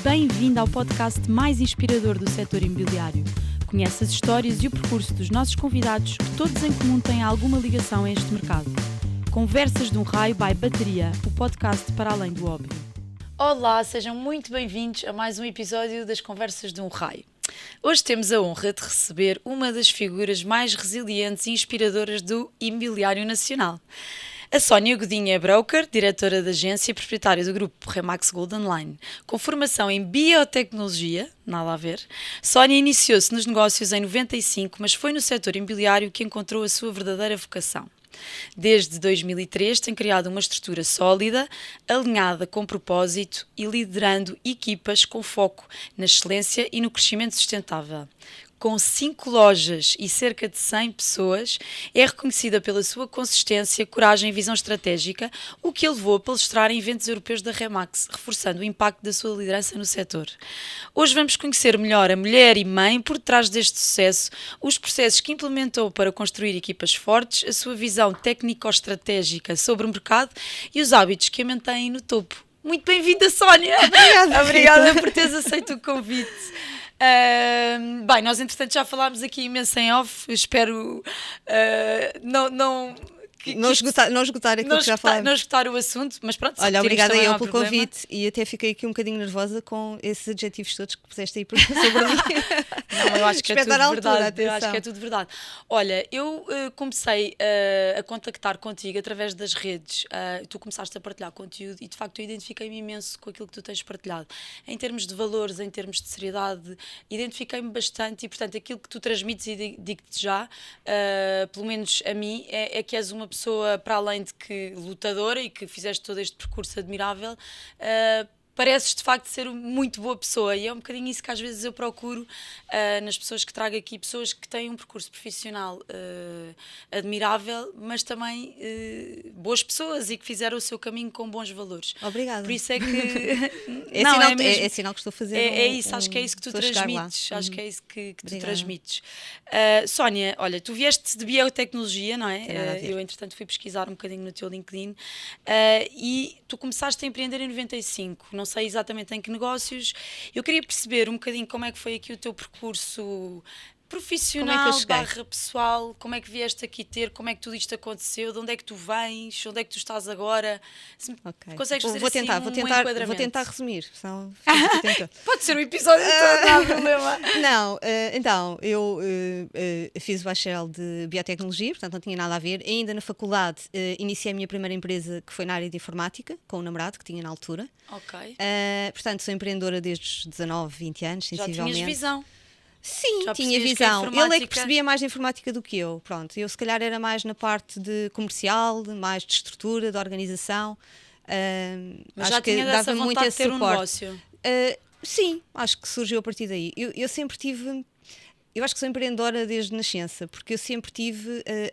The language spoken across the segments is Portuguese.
Bem-vindo ao podcast mais inspirador do setor imobiliário. Conhece as histórias e o percurso dos nossos convidados, que todos em comum têm alguma ligação a este mercado. Conversas de um Raio by Bateria, o podcast para além do óbvio. Olá, sejam muito bem-vindos a mais um episódio das Conversas de um Raio. Hoje temos a honra de receber uma das figuras mais resilientes e inspiradoras do imobiliário nacional. A Sónia Godinho é broker, diretora da agência e proprietária do grupo Remax Golden Line. Com formação em biotecnologia, nada a ver, Sónia iniciou-se nos negócios em 95, mas foi no setor imobiliário que encontrou a sua verdadeira vocação. Desde 2003 tem criado uma estrutura sólida, alinhada com propósito e liderando equipas com foco na excelência e no crescimento sustentável. Com 5 lojas e cerca de 100 pessoas, é reconhecida pela sua consistência, coragem e visão estratégica, o que a levou a palestrar em eventos europeus da Remax, reforçando o impacto da sua liderança no setor. Hoje vamos conhecer melhor a mulher e mãe por trás deste sucesso, os processos que implementou para construir equipas fortes, a sua visão técnico-estratégica sobre o mercado e os hábitos que a mantêm no topo. Muito bem-vinda, Sónia! Obrigada por teres aceito o convite. Bem, nós entretanto já falámos aqui imenso em off, espero não esgotar aquilo que já falámos. Não esgotar o assunto, mas pronto. Olha, obrigada eu pelo convite e até fiquei aqui um bocadinho nervosa com esses adjetivos todos que puseste aí sobre mim. Não, eu acho que é tudo verdade. Eu acho que é tudo verdade. Olha, eu comecei a contactar contigo através das redes. Tu começaste a partilhar conteúdo e de facto eu identifiquei-me imenso com aquilo que tu tens partilhado. Em termos de valores, em termos de seriedade, identifiquei-me bastante e portanto aquilo que tu transmites, e digo-te já, pelo menos a mim, é que és uma pessoa, para além de que lutadora e que fizeste todo este percurso admirável, pareces de facto ser muito boa pessoa e é um bocadinho isso que às vezes eu procuro nas pessoas que trago aqui, pessoas que têm um percurso profissional admirável, mas também boas pessoas e que fizeram o seu caminho com bons valores. Obrigada. Por isso é que é sinal que estou a fazer. É isso, acho que é isso que tu transmites. Acho que é isso que tu transmites. Sónia, olha, tu vieste de biotecnologia, não é? Eu entretanto fui pesquisar um bocadinho no teu LinkedIn e tu começaste a empreender em 95, não sei exatamente em que negócios. Eu queria perceber um bocadinho como é que foi aqui o teu percurso profissional, barra pessoal, como é que vieste aqui ter, como é que tudo isto aconteceu, de onde é que tu vens, onde é que tu estás agora. Okay. Consegues fazer vou tentar resumir. Pode ser um episódio todo, não há problema. Não, então, eu fiz o bacharel de biotecnologia, portanto não tinha nada a ver. Ainda na faculdade iniciei a minha primeira empresa, que foi na área de informática, com o namorado que tinha na altura. Ok. Portanto, sou empreendedora desde os 19, 20 anos, sensivelmente. Já tinhas visão? Sim, tinha visão. Ele é que percebia mais de informática do que eu. Pronto, eu se calhar era mais na parte de comercial, mais de estrutura, de organização. Mas já tinha dessa vontade de ter um negócio? Sim, acho que surgiu a partir daí. Eu sempre tive... Eu acho que sou empreendedora desde nascença, porque eu sempre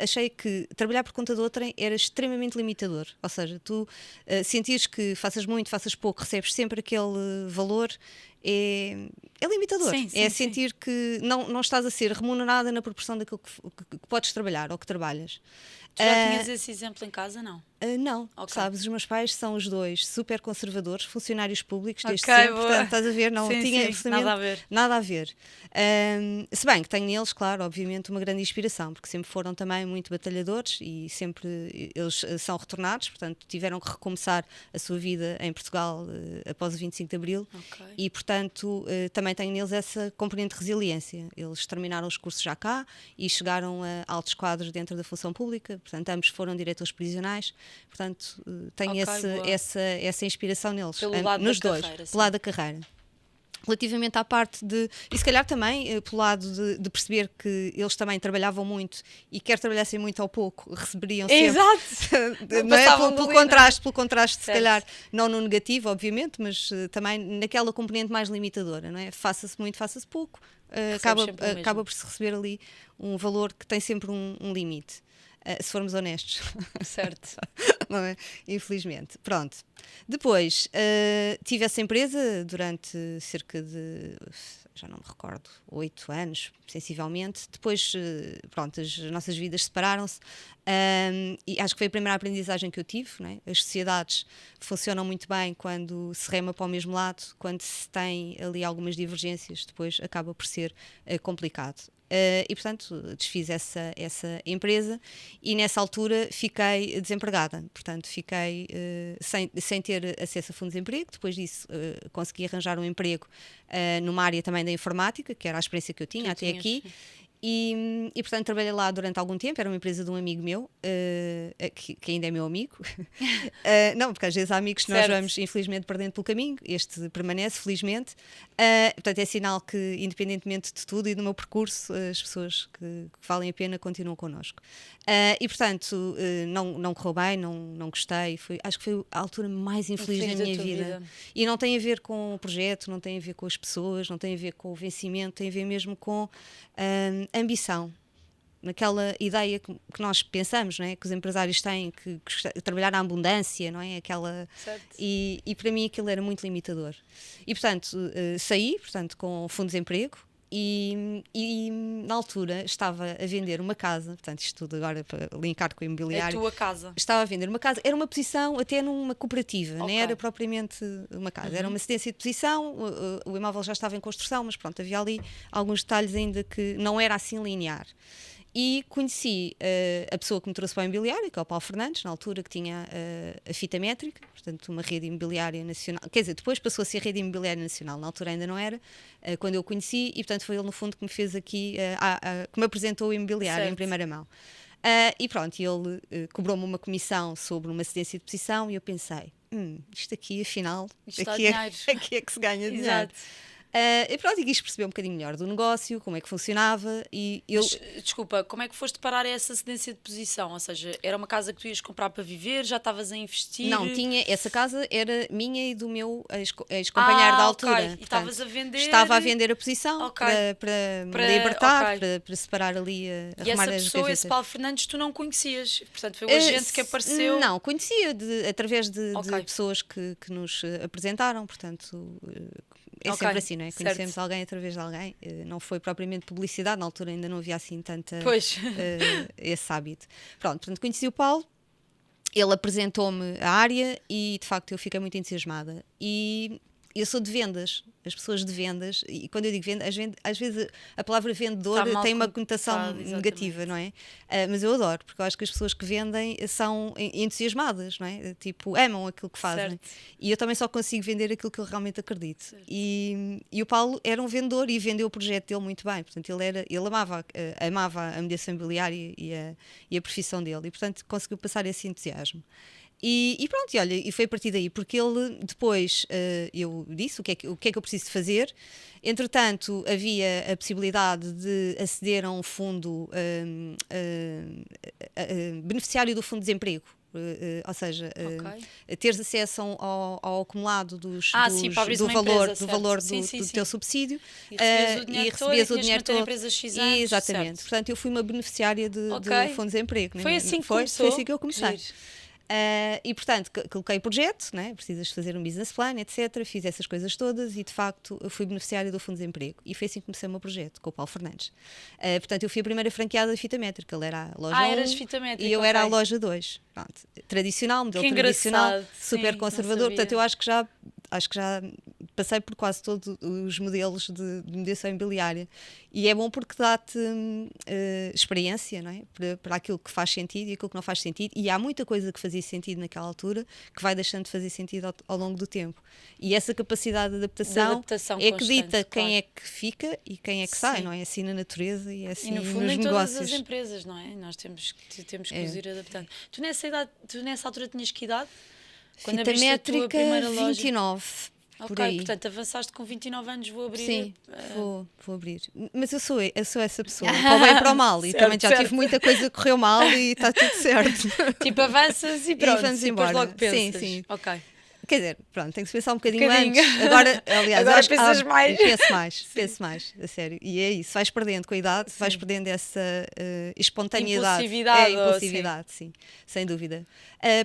achei que trabalhar por conta de outrem era extremamente limitador. Ou seja, tu sentires que faças muito, faças pouco, recebes sempre aquele valor, é limitador. Sim, sentir que não estás a ser remunerada na proporção daquilo que podes trabalhar ou que trabalhas. Tu já tinhas esse exemplo em casa, não? Não, sabes, os meus pais são os dois super conservadores, funcionários públicos desde sempre, portanto, estás a ver, não tinha absolutamente nada a ver. Se bem que tenho neles, claro, obviamente, uma grande inspiração, porque sempre foram também muito batalhadores e sempre eles são retornados, portanto, tiveram que recomeçar a sua vida em Portugal após o 25 de Abril e, portanto, também tenho neles essa componente de resiliência. Eles terminaram os cursos já cá e chegaram a altos quadros dentro da função pública, portanto, ambos foram diretores prisionais. Portanto, tenho essa inspiração neles, nos dois, pelo lado da carreira. Relativamente à parte de, e se calhar também pelo lado de perceber que eles também trabalhavam muito e quer trabalhassem muito ou pouco, receberiam sempre. Exato! Não é? Pelo contraste, se calhar, não no negativo, obviamente, mas também naquela componente mais limitadora, não é? Faça-se muito, faça-se pouco, acaba por se receber ali um valor que tem sempre um limite. se formos honestos. Certo. Não é? Infelizmente. Pronto. Depois, tive essa empresa durante cerca de, já não me recordo, 8 anos, sensivelmente. Depois, pronto, as nossas vidas separaram-se. E acho que foi a primeira aprendizagem que eu tive, não é? As sociedades funcionam muito bem quando se rema para o mesmo lado, quando se tem ali algumas divergências, depois acaba por ser complicado. E portanto desfiz essa empresa e nessa altura fiquei desempregada, portanto fiquei sem ter acesso a fundos de emprego. Depois disso consegui arranjar um emprego numa área também da informática, que era a experiência que eu tinha até aqui. E portanto trabalhei lá durante algum tempo. Era uma empresa de um amigo meu, que ainda é meu amigo. Não, porque às vezes há amigos que nós vamos infelizmente perdendo pelo caminho. Este permanece, felizmente. Portanto é sinal que, independentemente de tudo e do meu percurso, as pessoas que valem a pena continuam connosco. E portanto não correu bem, não gostei. Acho que foi a altura mais infeliz da minha vida. E não tem a ver com o projeto, não tem a ver com as pessoas, não tem a ver com o vencimento, tem a ver mesmo com ambição, naquela ideia que nós pensamos, não é? Que os empresários têm, que trabalhar na abundância, não é? E para mim aquilo era muito limitador. E portanto saí com fundo de desemprego. E na altura estava a vender uma casa, portanto isto tudo agora para linkar com o imobiliário. É a tua casa? Estava a vender uma casa, era uma posição até numa cooperativa, não era propriamente uma casa, era uma cedência de posição, o imóvel já estava em construção, mas pronto, havia ali alguns detalhes ainda que não era assim linear. E conheci a pessoa que me trouxe para o imobiliário, que é o Paulo Fernandes, na altura que tinha a Fita Métrica, portanto uma rede imobiliária nacional, quer dizer, depois passou a ser rede imobiliária nacional, na altura ainda não era, quando eu o conheci, e portanto foi ele no fundo que me fez aqui, que me apresentou o imobiliário em primeira mão. E pronto, ele cobrou-me uma comissão sobre uma cedência de posição e eu pensei, isto aqui afinal, aqui é que se ganha dinheiro. E pronto, e quis perceber um bocadinho melhor do negócio, como é que funcionava. Mas, desculpa, como é que foste parar a essa cedência de posição? Ou seja, era uma casa que tu ias comprar para viver, já estavas a investir? Não, essa casa era minha e do meu ex-companheiro da altura. Portanto, e estavas a vender? Estava a vender a posição para me libertar, para separar ali, arrumar as gavetas. E essa pessoa, esse Paulo Fernandes, tu não conhecias? Portanto, foi o agente que apareceu? Não, conhecia através de pessoas que nos apresentaram, portanto... É sempre assim, não é? Conhecemos alguém através de alguém, não foi propriamente publicidade, na altura ainda não havia assim tanta esse hábito. Pronto, portanto conheci o Paulo, ele apresentou-me a área e de facto eu fiquei muito entusiasmada. E eu sou de vendas, as pessoas de vendas, e quando eu digo vendas, às vezes a palavra vendedor tem uma conotação negativa, não é? Mas eu adoro, porque eu acho que as pessoas que vendem são entusiasmadas, não é? Tipo, amam aquilo que fazem. Certo. E eu também só consigo vender aquilo que eu realmente acredito. E o Paulo era um vendedor e vendeu o projeto dele muito bem. Portanto, ele amava a mediação imobiliária e a profissão dele. E, portanto, conseguiu passar esse entusiasmo. E pronto, olha, e foi a partir daí, porque ele depois, eu disse o que é que eu preciso de fazer. Entretanto, havia a possibilidade de aceder a um fundo beneficiário do fundo de desemprego. Ou seja, teres acesso ao acumulado do valor do teu subsídio e recebias o dinheiro todo. Exatamente. Certo. Portanto, eu fui uma beneficiária do fundo de desemprego. Foi assim que Foi assim que eu comecei. E portanto coloquei o projeto, né? Precisas fazer um business plan, etc. Fiz essas coisas todas e de facto eu fui beneficiária do fundo de desemprego e foi assim que comecei o meu projeto com o Paulo Fernandes. Portanto eu fui a primeira franqueada da Fita Métrica, ele era a loja 1 eras Fita Métrica, e eu era a loja 2. Pronto. Tradicional, modelo tradicional, super conservador. Portanto eu acho que já passei por quase todos os modelos de mediação imobiliária e é bom porque dá-te experiência, não é? para aquilo que faz sentido e aquilo que não faz sentido, e há muita coisa que fazia sentido naquela altura que vai deixando de fazer sentido ao longo do tempo, e essa capacidade de adaptação é que dita quem é que fica e quem é que sai, não é? Assim na natureza e assim e no fundo nos em negócios. todas as empresas, não é? Nós temos que nos ir adaptando. Tu nessa altura tinhas que idade? Quando Fita abriste Métrica, a tua primeira loja? 29. Por aí. Portanto avançaste com 29 anos, vou abrir. Sim, vou abrir. Mas eu sou essa pessoa, para o bem e para o mal. E também já tive muita coisa que correu mal e está tudo certo. Tipo, avanças e pronto. E vamos embora. Depois logo pensas. Sim. Ok. Quer dizer, pronto, tem que se pensar um bocadinho antes. Agora, aliás, agora pensas mais. Penso mais, a sério. E é isso, vais perdendo com a idade, vais perdendo essa espontaneidade. Impulsividade, sim, sem dúvida.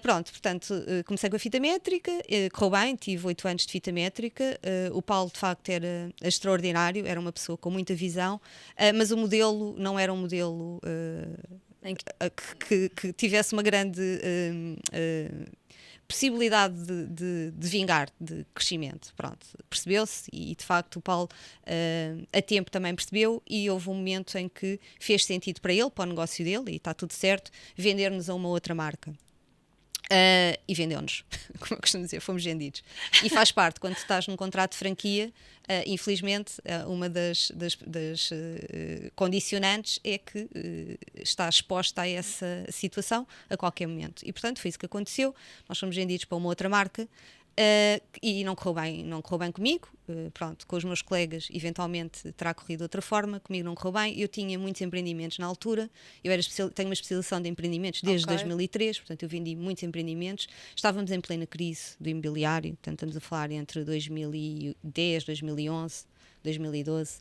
Pronto, portanto, comecei com a fita métrica, correu bem, tive 8 anos de fita métrica. O Paulo, de facto, era extraordinário, era uma pessoa com muita visão, mas o modelo não era um modelo que tivesse uma grande possibilidade de vingar, de crescimento. Pronto, percebeu-se e de facto o Paulo a tempo também percebeu e houve um momento em que fez sentido para ele, para o negócio dele, e está tudo certo, vender-nos a uma outra marca. E vendeu-nos, como eu costumo dizer, fomos vendidos. E faz parte, quando estás num contrato de franquia, infelizmente, uma das condicionantes é que estás exposta a essa situação a qualquer momento. E, portanto, foi isso que aconteceu. Nós fomos vendidos para uma outra marca e não correu bem comigo. Pronto, com os meus colegas, eventualmente terá corrido de outra forma. Comigo não correu bem. Eu tinha muitos empreendimentos na altura. Tenho uma especialização de empreendimentos desde 2003, portanto, eu vendi muitos empreendimentos. Estávamos em plena crise do imobiliário, portanto, estamos a falar entre 2010, 2011, 2012.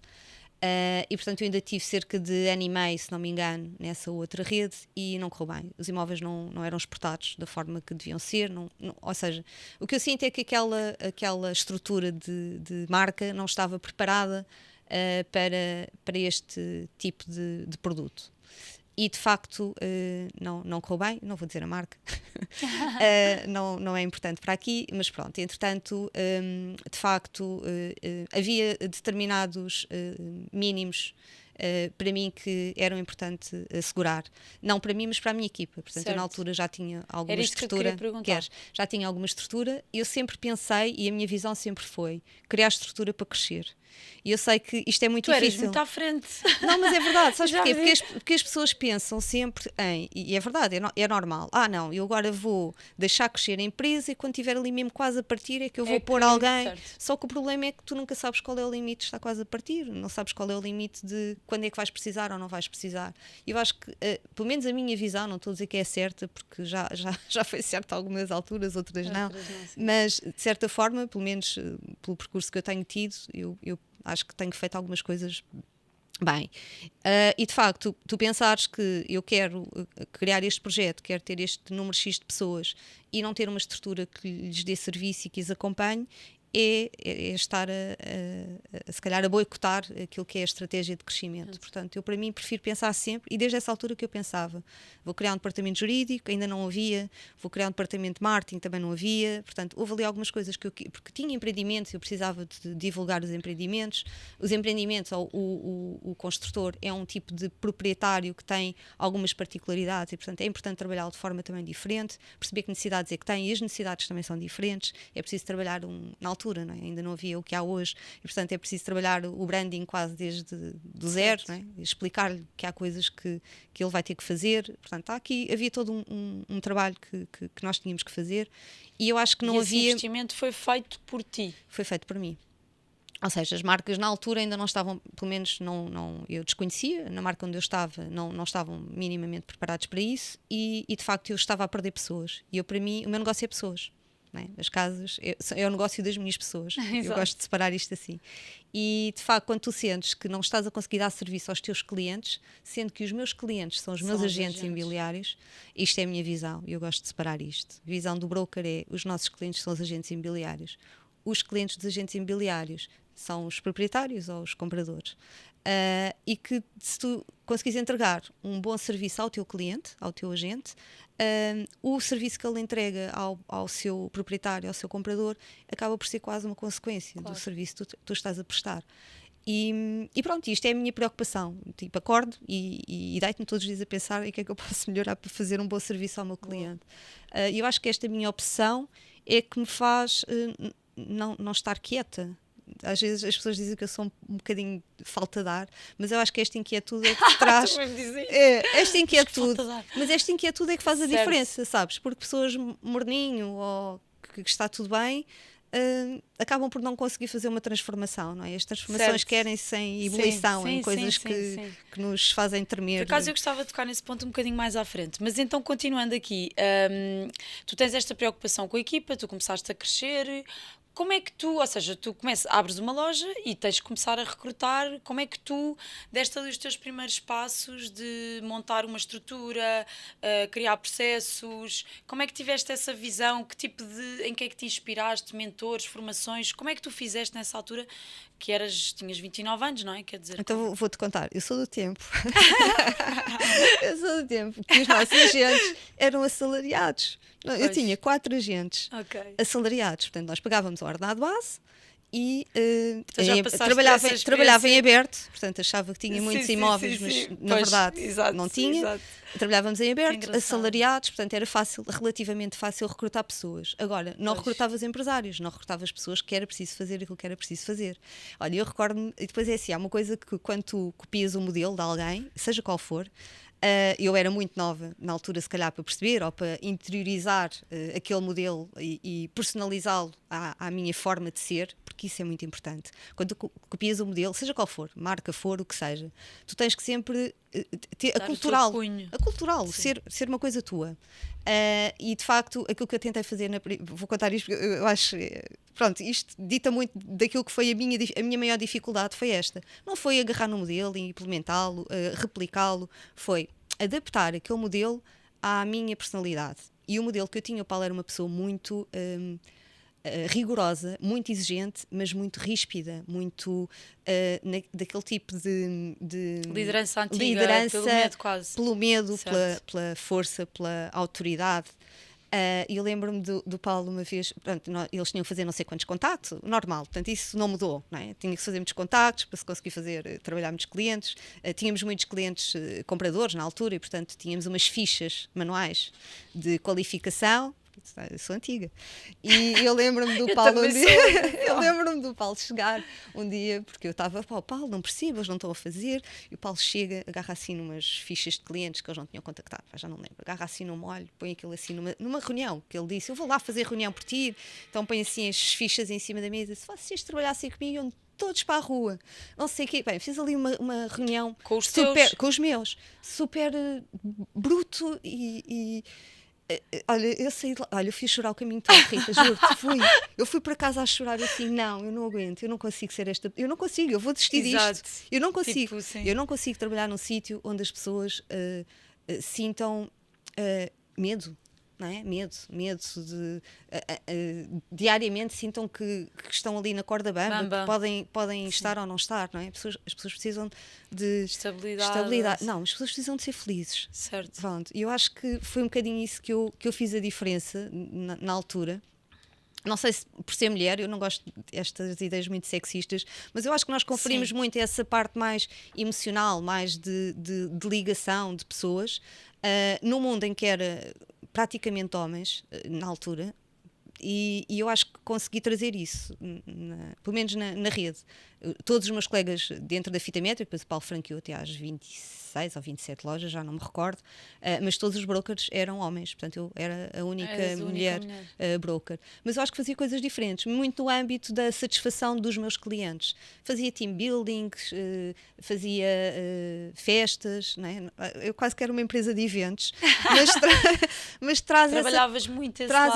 E portanto eu ainda tive cerca de ano e meio, se não me engano, nessa outra rede e não correu bem. Os imóveis não eram exportados da forma que deviam ser, ou seja, o que eu sinto é que aquela estrutura de marca não estava preparada para este tipo de produto. E de facto não correu bem, não vou dizer a marca, não é importante para aqui, mas pronto, entretanto, de facto, havia determinados mínimos para mim que eram importantes assegurar, não para mim, mas para a minha equipa. Portanto, eu na altura já tinha alguma estrutura. Já tinha alguma estrutura. Eu sempre pensei, e a minha visão sempre foi, criar estrutura para crescer. E eu sei que isto é muito difícil. Tu eras muito à frente. Não, mas é verdade, sabes porquê? Porque as pessoas pensam sempre em, e é verdade, é normal, não, eu agora vou deixar crescer a empresa e quando estiver ali mesmo quase a partir é que eu vou pôr alguém. Certo. Só que o problema é que tu nunca sabes qual é o limite, está quase a partir, não sabes qual é o limite de quando é que vais precisar ou não vais precisar. E eu acho que, pelo menos a minha visão, não estou a dizer que é certa, porque já foi certa a algumas alturas, outras não, mas de certa forma, pelo menos pelo percurso que eu tenho tido, eu acho que tenho feito algumas coisas bem. E de facto, tu pensares que eu quero criar este projeto, quero ter este número X de pessoas e não ter uma estrutura que lhes dê serviço e que os acompanhe, é estar se calhar a boicotar aquilo que é a estratégia de crescimento. Portanto, eu para mim prefiro pensar sempre, e desde essa altura que eu pensava, vou criar um departamento jurídico, ainda não havia, vou criar um departamento de marketing, também não havia, portanto, houve ali algumas coisas porque tinha empreendimentos, eu precisava de divulgar os empreendimentos, ou o construtor é um tipo de proprietário que tem algumas particularidades e, portanto, é importante trabalhá-lo de forma também diferente, perceber que necessidades é que tem e as necessidades também são diferentes, é preciso trabalhar na altura, não é? Ainda não havia o que há hoje e portanto é preciso trabalhar o branding quase desde do zero, não é? Explicar-lhe que há coisas que ele vai ter que fazer, portanto havia todo um trabalho que nós tínhamos que fazer e eu acho que não havia... Esse investimento foi feito por ti? Foi feito por mim. Ou seja, as marcas na altura ainda não estavam, pelo menos eu desconhecia, na marca onde eu estava não estavam minimamente preparados para isso e de facto eu estava a perder pessoas e para mim o meu negócio é pessoas. Não é? As casas é o negócio das minhas pessoas. Eu gosto de separar isto assim. E de facto, quando tu sentes que não estás a conseguir dar serviço aos teus clientes, sendo que os meus clientes são os meus agentes imobiliários, isto é a minha visão. Eu gosto de separar isto. A visão do broker é os nossos clientes são os agentes imobiliários. Os clientes dos agentes imobiliários são os proprietários ou os compradores. E que se tu conseguires entregar um bom serviço ao teu cliente, ao teu agente, o serviço que ele entrega ao seu proprietário, ao seu comprador, acaba por ser quase uma consequência do serviço que tu estás a prestar. E pronto, isto é a minha preocupação. Tipo, acordo e deito-me todos os dias a pensar em que é que eu posso melhorar para fazer um bom serviço ao meu cliente. E eu acho que esta minha opção é que me faz não estar quieta. Às vezes as pessoas dizem que eu sou um bocadinho falta de ar, mas eu acho que esta inquietude é que te traz esta inquietude, mas esta inquietude é que faz a diferença, sabes? Porque pessoas morninho ou que está tudo bem, acabam por não conseguir fazer uma transformação, não é? As transformações querem-se em ebulição, em coisas que nos fazem tremer. Por acaso eu gostava de tocar nesse ponto um bocadinho mais à frente, mas então continuando aqui, tu tens esta preocupação com a equipa, tu começaste a crescer. Como é que tu, ou seja, abres uma loja e tens de começar a recrutar, como é que tu deste ali os teus primeiros passos de montar uma estrutura, criar processos, como é que tiveste essa visão, em que é que te inspiraste, mentores, formações, como é que tu fizeste nessa altura, tinhas 29 anos, não é? Quer dizer... Então vou-te contar, eu sou do tempo, eu sou do tempo que os nossos agentes eram assalariados. Eu tinha 4 agentes assalariados, portanto nós pagávamos a ordenado base e trabalhava em aberto, portanto achava que tinha muitos imóveis, mas na verdade não tinha. Exato. Trabalhávamos em aberto, assalariados, portanto era relativamente fácil recrutar pessoas. Agora, não recrutavas empresários, não recrutavas pessoas que era preciso fazer aquilo que era preciso fazer. Olha, eu recordo-me, e depois é assim, há uma coisa que quando tu copias o modelo de alguém, seja qual for, eu era muito nova na altura, se calhar, para perceber ou para interiorizar aquele modelo e personalizá-lo à minha forma de ser, porque isso é muito importante. Quando tu copias o modelo, seja qual for, marca for, o que seja, tu tens que sempre ter aculturá-lo, ser uma coisa tua. E de facto, aquilo que eu tentei fazer, vou contar isto, eu acho, pronto, isto dita muito daquilo que foi a minha maior dificuldade, foi esta. Não foi agarrar no modelo e implementá-lo, replicá-lo, foi adaptar aquele modelo à minha personalidade. E o modelo que eu tinha, o Paulo era uma pessoa muito rigorosa, muito exigente, mas muito ríspida, muito daquele tipo de liderança antiga, pelo medo quase. Pelo medo, pela força, pela autoridade. E eu lembro-me do Paulo uma vez, pronto, eles tinham que fazer não sei quantos contactos, normal, portanto isso não mudou, não é? Tinha que fazer muitos contactos para se conseguir trabalhar muitos clientes, tínhamos muitos clientes compradores na altura e portanto tínhamos umas fichas manuais de qualificação. Eu sou antiga. E eu lembro-me do Paulo um dia. Eu lembro-me do Paulo chegar um dia, porque eu estava, Paulo, não percebo, eles não estão a fazer. E o Paulo chega, agarra assim numas fichas de clientes que eles não tinham contactado, já não lembro. Agarra assim num molho, põe aquilo assim numa reunião, que ele disse: eu vou lá fazer reunião por ti. Então põe assim as fichas em cima da mesa. Se vocês trabalhassem comigo, iam todos para a rua, não sei o quê. Bem, fiz ali uma reunião com os meus, super bruto e olha, eu saí de lá, olha, eu fui chorar o caminho todo, Rita, juro-te, eu fui para casa a chorar assim, eu não aguento, eu não consigo ser eu não consigo, eu vou desistir disto, eu não consigo, eu não consigo trabalhar num sítio onde as pessoas sintam medo, não é? Medo de diariamente sintam que estão ali na corda bamba. Que podem estar ou não estar, não é? As pessoas precisam de estabilidade. Não, as pessoas precisam de ser felizes. Certo. Pronto. E eu acho que foi um bocadinho isso que eu fiz a diferença na altura. Não sei se por ser mulher, eu não gosto destas ideias muito sexistas, mas eu acho que nós conferimos muito essa parte mais emocional, mais de ligação de pessoas, num mundo em que era praticamente homens, na altura, e eu acho que consegui trazer isso, pelo menos na rede. Todos os meus colegas dentro da Fita Métrica, depois o Paulo franqueou até às 26 ou 27 lojas, já não me recordo, mas todos os brokers eram homens, portanto eu era a única mulher broker. Mas eu acho que fazia coisas diferentes, muito no âmbito da satisfação dos meus clientes. Fazia team buildings, fazia festas, não é? Eu quase que era uma empresa de eventos, mas traz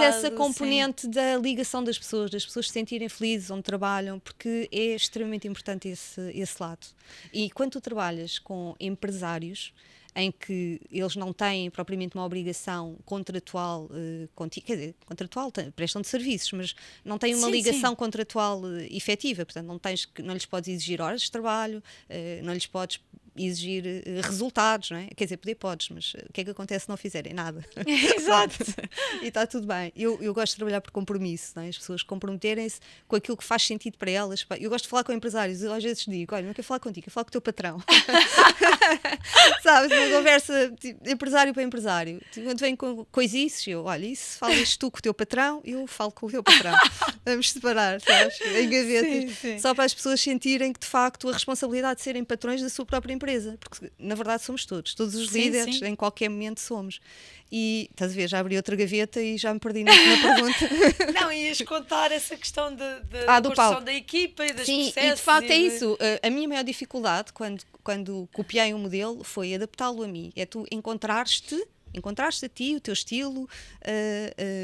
essa componente da ligação das pessoas se sentirem felizes onde trabalham, porque é extremamente importante esse lado. E quando tu trabalhas com empresários em que eles não têm propriamente uma obrigação contratual contigo, quer dizer, contratual, prestam de serviços, mas não têm uma ligação contratual efetiva, portanto não lhes podes exigir horas de trabalho, não lhes podes exigir resultados, não é? Quer dizer, podes, mas o que é que acontece se não fizerem nada? Exato. E está tudo bem. Eu gosto de trabalhar por compromisso, não é? As pessoas comprometerem-se com aquilo que faz sentido para elas. Eu gosto de falar com empresários, eu às vezes digo: olha, não quero falar contigo, quero falar com o teu patrão. Sabes, uma conversa tipo, empresário para empresário. Quando vem com coisices, olha, isso falas tu com o teu patrão, eu falo com o teu patrão. Vamos separar, sabes? Em gavetas. Sim. Só para as pessoas sentirem que de facto a responsabilidade de serem patrões da sua própria empresa empresa, porque na verdade somos todos os Sim, líderes, sim. em qualquer momento somos. E estás a ver, já abri outra gaveta e já me perdi na pergunta. Não, ias contar essa questão Do construção palco. da equipa e das Sim, processos. e de facto é isso. A minha maior dificuldade quando copiei um modelo foi adaptá-lo a mim. É tu encontraste a ti, o teu estilo,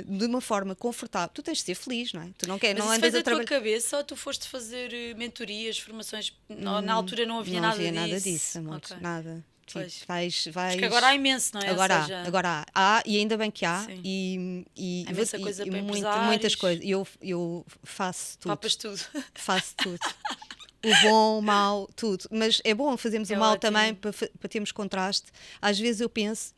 de uma forma confortável. Tu tens de ser feliz, não é? Tu não, Mas não isso andas fez a a tua trabalhar. cabeça ou tu foste fazer mentorias, formações? Na altura não havia Não nada havia disso. nada disso, amor. Ok. Nada. Tipo, Pois. vais. Porque agora há imenso, não é? Agora Ou seja, agora há, e ainda bem que há, Sim. e Há imensa coisa para muitas empresários. coisas. Eu faço tudo. papas tudo. Faço tudo. O bom, o mau, tudo. Mas é bom fazermos É o mal ótimo. também para termos contraste. Às vezes eu penso,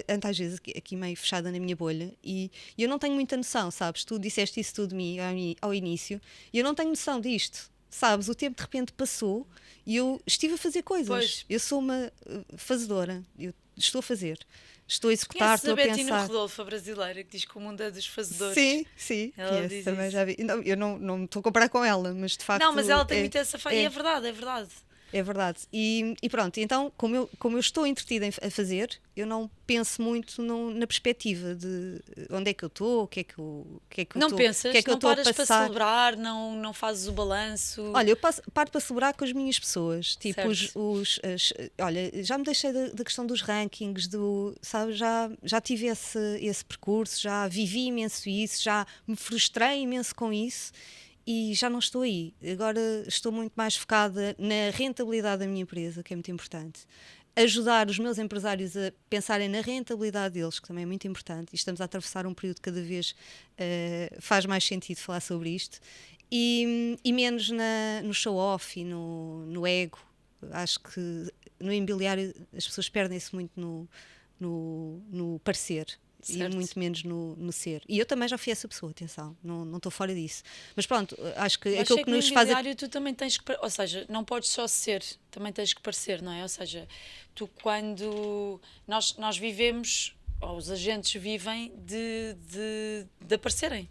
ando às vezes aqui meio fechada na minha bolha e eu não tenho muita noção, sabes? Tu disseste isso tudo de mim ao início e eu não tenho noção disto. Sabes? O tempo de repente passou e eu estive a fazer coisas. Pois. Eu sou uma fazedora. Eu estou a fazer. Estou a executar, Conheces estou a a Bettina pensar. Rodolfo, a brasileira, que diz que o mundo é dos fazedores? Sim, Ela conheço, diz também isso. já vi. Não, eu não me estou a comparar com ela, mas de facto. Não, mas ela tem muito essa... E é, é verdade, é verdade. é verdade. E pronto, então, como eu estou entretida a fazer, eu não penso muito na perspectiva de onde é que eu estou, o que é que eu Não estou, pensas, o que é que eu não estou a paras para passar. celebrar, não fazes o balanço. Olha, eu paro para celebrar com as minhas pessoas. Tipo, Certo. olha, já me deixei da questão dos rankings, sabe, já tive esse percurso, já vivi imenso isso, já me frustrei imenso com isso e já não estou aí. Agora estou muito mais focada na rentabilidade da minha empresa, que é muito importante. Ajudar os meus empresários a pensarem na rentabilidade deles, que também é muito importante, e estamos a atravessar um período que cada vez faz mais sentido falar sobre isto, e menos no show-off e no ego. Acho que no imobiliário as pessoas perdem-se muito no parecer. Certo. E muito menos no ser. E eu também já fui essa pessoa, atenção, não estou fora disso. Mas pronto, acho que Mas aquilo sei que no nos faz. imobiliário tu também tens que... Ou seja, não podes só ser, também tens que parecer, não é? Ou seja, tu quando... Nós vivemos, ou os agentes vivem de aparecerem.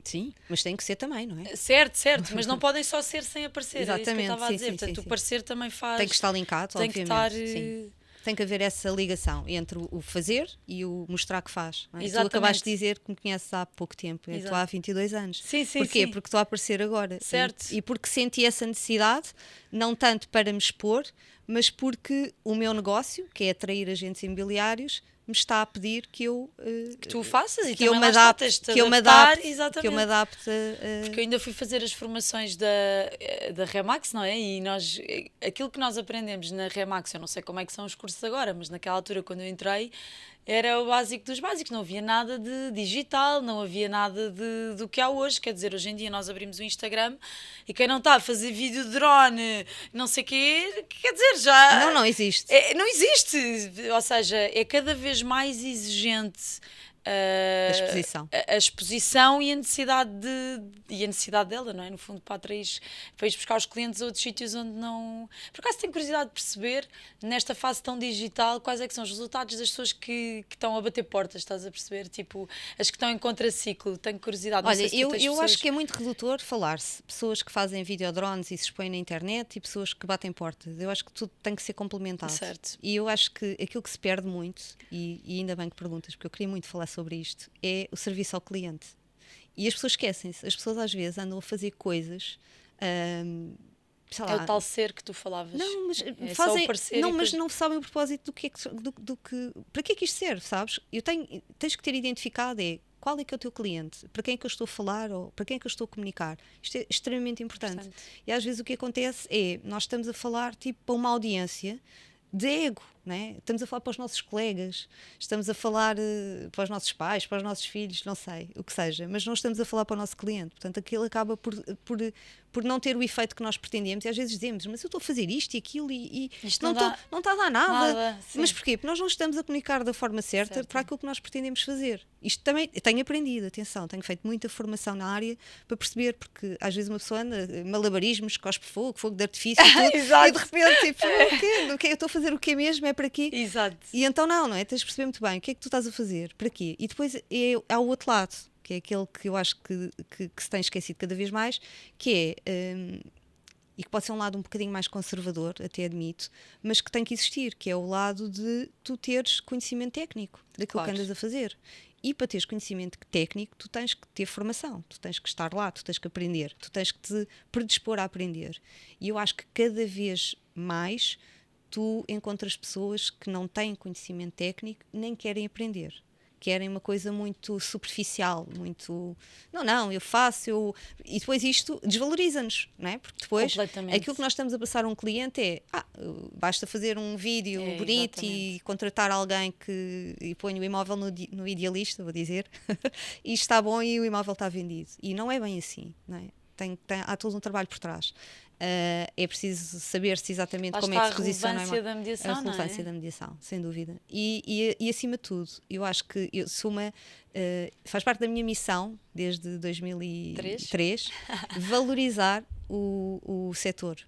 Sim, mas tem que ser também, não é? Certo, mas não podem só ser sem aparecer. Exatamente, É isso que eu estava a sim, dizer. sim, Portanto, sim, o sim. parecer também faz... Tem que estar linkado, tem que obviamente. estar... Sim. Tem que haver essa ligação entre o fazer e o mostrar que faz. Não é? Tu Exatamente. acabaste de dizer que me conheces há pouco tempo, tu Exato. há 22 anos. Sim, Porquê? sim. Porque estou a aparecer agora. Certo. E porque senti essa necessidade, não tanto para me expor, mas porque o meu negócio, que é atrair agentes imobiliários, me está a pedir que eu Que tu faças e que eu também me lá está, adapte, tens de te que eu me adaptar, adapte, exatamente. que eu me adapte Porque eu ainda fui fazer as formações da Remax, não é? E aquilo que nós aprendemos na Remax, eu não sei como é que são os cursos agora, mas naquela altura quando eu entrei, era o básico dos básicos, não havia nada de digital, não havia nada do que há hoje, quer dizer, hoje em dia nós abrimos o Instagram e quem não está a fazer vídeo de drone, não sei o quê, quer dizer, já... Não existe. Não existe, ou seja, é cada vez mais exigente a exposição e a necessidade dela, não é? No fundo, para atrair, para ir buscar os clientes a outros sítios onde não... Por acaso tenho curiosidade de perceber, nesta fase tão digital, quais é que são os resultados das pessoas que estão a bater portas, estás a perceber? Tipo, as que estão em contraciclo, tenho curiosidade. Não Olha, sei se tu tens eu pessoas... acho que é muito redutor falar-se. Pessoas que fazem videodrones e se expõem na internet e pessoas que batem portas. Eu acho que tudo tem que ser complementado. Certo. E eu acho que aquilo que se perde muito, e ainda bem que perguntas, porque eu queria muito falar sobre isto, é o serviço ao cliente. E as pessoas esquecem-se. As pessoas às vezes andam a fazer coisas... sei lá, É o tal ser que tu falavas. não, mas É fazem, só o parecer não, e mas depois... não sabem o propósito do que para que é que isto serve, sabes? Tens que ter identificado qual é que é o teu cliente, para quem é que eu estou a falar ou para quem é que eu estou a comunicar. Isto é extremamente importante. E às vezes o que acontece é, nós estamos a falar tipo para uma audiência de ego, né? Estamos a falar para os nossos colegas, estamos a falar para os nossos pais, para os nossos filhos, não sei, o que seja, mas não estamos a falar para o nosso cliente. Portanto, aquilo acaba por não ter o efeito que nós pretendemos. E às vezes dizemos, mas eu estou a fazer isto e aquilo e Isto não está a dar nada. sim. Mas porquê? Porque nós não estamos a comunicar da forma certa para aquilo que nós pretendemos fazer. Isto também tenho aprendido, atenção, tenho feito muita formação na área para perceber, porque às vezes uma pessoa anda, malabarismos, cospe fogo de artifício e tudo, Exato. e de repente, tipo, o quê? Eu estou a fazer o quê mesmo? É para quê? Exato. E então não é? Tens de perceber muito bem o que é que tu estás a fazer, para quê? E depois há o outro lado, que é aquele que eu acho que se tem esquecido cada vez mais, que é e que pode ser um lado um bocadinho mais conservador, até admito, mas que tem que existir, que é o lado de tu teres conhecimento técnico daquilo que andas a fazer. E para teres conhecimento técnico, tu tens que ter formação, tu tens que estar lá, tu tens que aprender, tu tens que te predispor a aprender. E eu acho que cada vez mais tu encontras pessoas que não têm conhecimento técnico nem querem aprender. Querem uma coisa muito superficial, muito... Não, eu faço, E depois isto desvaloriza-nos, não é? Porque depois aquilo que nós estamos a passar a um cliente é basta fazer um vídeo bonito e contratar alguém e põe o imóvel no Idealista, vou dizer, e está bom e o imóvel está vendido. E não é bem assim, não é? Há todo um trabalho por trás. É preciso saber-se exatamente como é que se posiciona a relevância da mediação, a relevância da mediação, sem dúvida. E acima de tudo, eu acho que eu sou faz parte da minha missão desde 2003 valorizar o setor,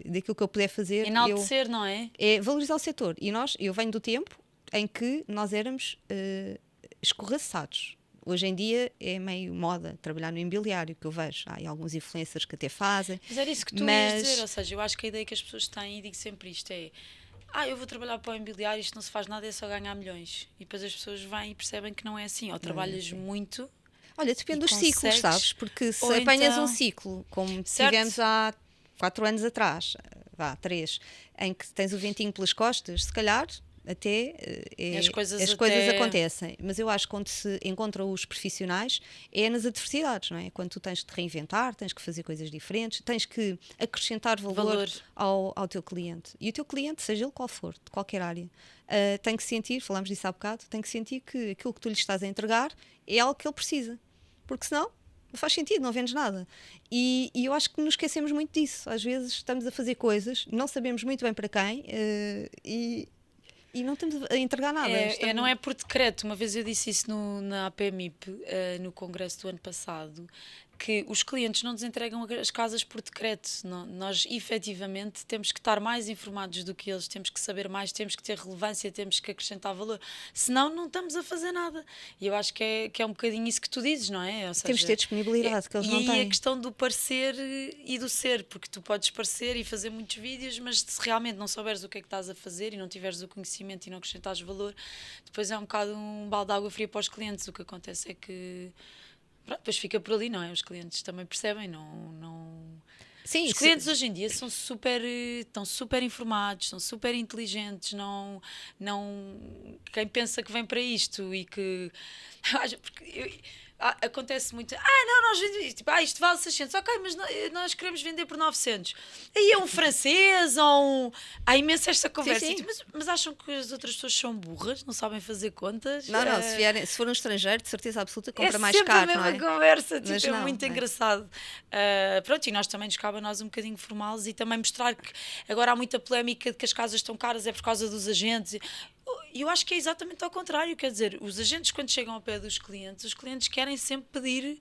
daquilo que eu puder fazer. Enaltecer, não é? É valorizar o setor. E eu venho do tempo em que nós éramos escorraçados. Hoje em dia é meio moda trabalhar no imobiliário, que eu vejo. Há alguns influencers que até fazem. Mas era isso que tu ias dizer, ou seja, eu acho que a ideia que as pessoas têm, e digo sempre isto, é eu vou trabalhar para o imobiliário, isto não se faz nada, é só ganhar milhões. E depois as pessoas vêm e percebem que não é assim. Ou trabalhas muito... Olha, depende dos ciclos, sabes? Porque se apanhas um ciclo, como tivemos há 4 anos atrás, 3, em que tens o ventinho pelas costas, se calhar... até as coisas acontecem, mas eu acho que quando se encontram os profissionais é nas adversidades, não é? Quando tu tens que te reinventar, tens que fazer coisas diferentes, tens que acrescentar valor. Ao teu cliente, e o teu cliente, seja ele qual for, de qualquer área, tem que sentir, falámos disso há bocado, tem que sentir que aquilo que tu lhe estás a entregar é algo que ele precisa, porque senão não faz sentido, não vendes nada. E eu acho que nos esquecemos muito disso. Às vezes estamos a fazer coisas, não sabemos muito bem para quem, e não estamos a entregar nada. Não é por decreto. Uma vez eu disse isso na APMIP, no congresso do ano passado, que os clientes não nos entregam as casas por decreto. Nós, efetivamente, temos que estar mais informados do que eles, temos que saber mais, temos que ter relevância, temos que acrescentar valor. Senão, não estamos a fazer nada. E eu acho que é um bocadinho isso que tu dizes, não é? Ou seja, temos que ter disponibilidade, que eles não têm. E a questão do parecer e do ser, porque tu podes parecer e fazer muitos vídeos, mas se realmente não souberes o que é que estás a fazer e não tiveres o conhecimento e não acrescentares valor, depois é um bocado um balde de água fria para os clientes. O que acontece é que depois fica por ali, não é? Os clientes também percebem, Sim, os clientes hoje em dia estão super informados, são super inteligentes, quem pensa que vem para isto e que... acontece muito, nós vendemos, tipo, isto vale 600, ok, mas nós queremos vender por 900. Aí é um francês ou há imensa esta conversa. Sim. Mas acham que as outras pessoas são burras, não sabem fazer contas? Não, se for um estrangeiro, de certeza absoluta, compra mais caro, não é? É sempre a mesma conversa, tipo, é muito engraçado. Pronto, e nós também nos cabe a nós um bocadinho formá-los e também mostrar que agora há muita polémica de que as casas estão caras, é por causa dos agentes. E eu acho que é exatamente ao contrário, quer dizer, os agentes quando chegam ao pé dos clientes, os clientes querem sempre pedir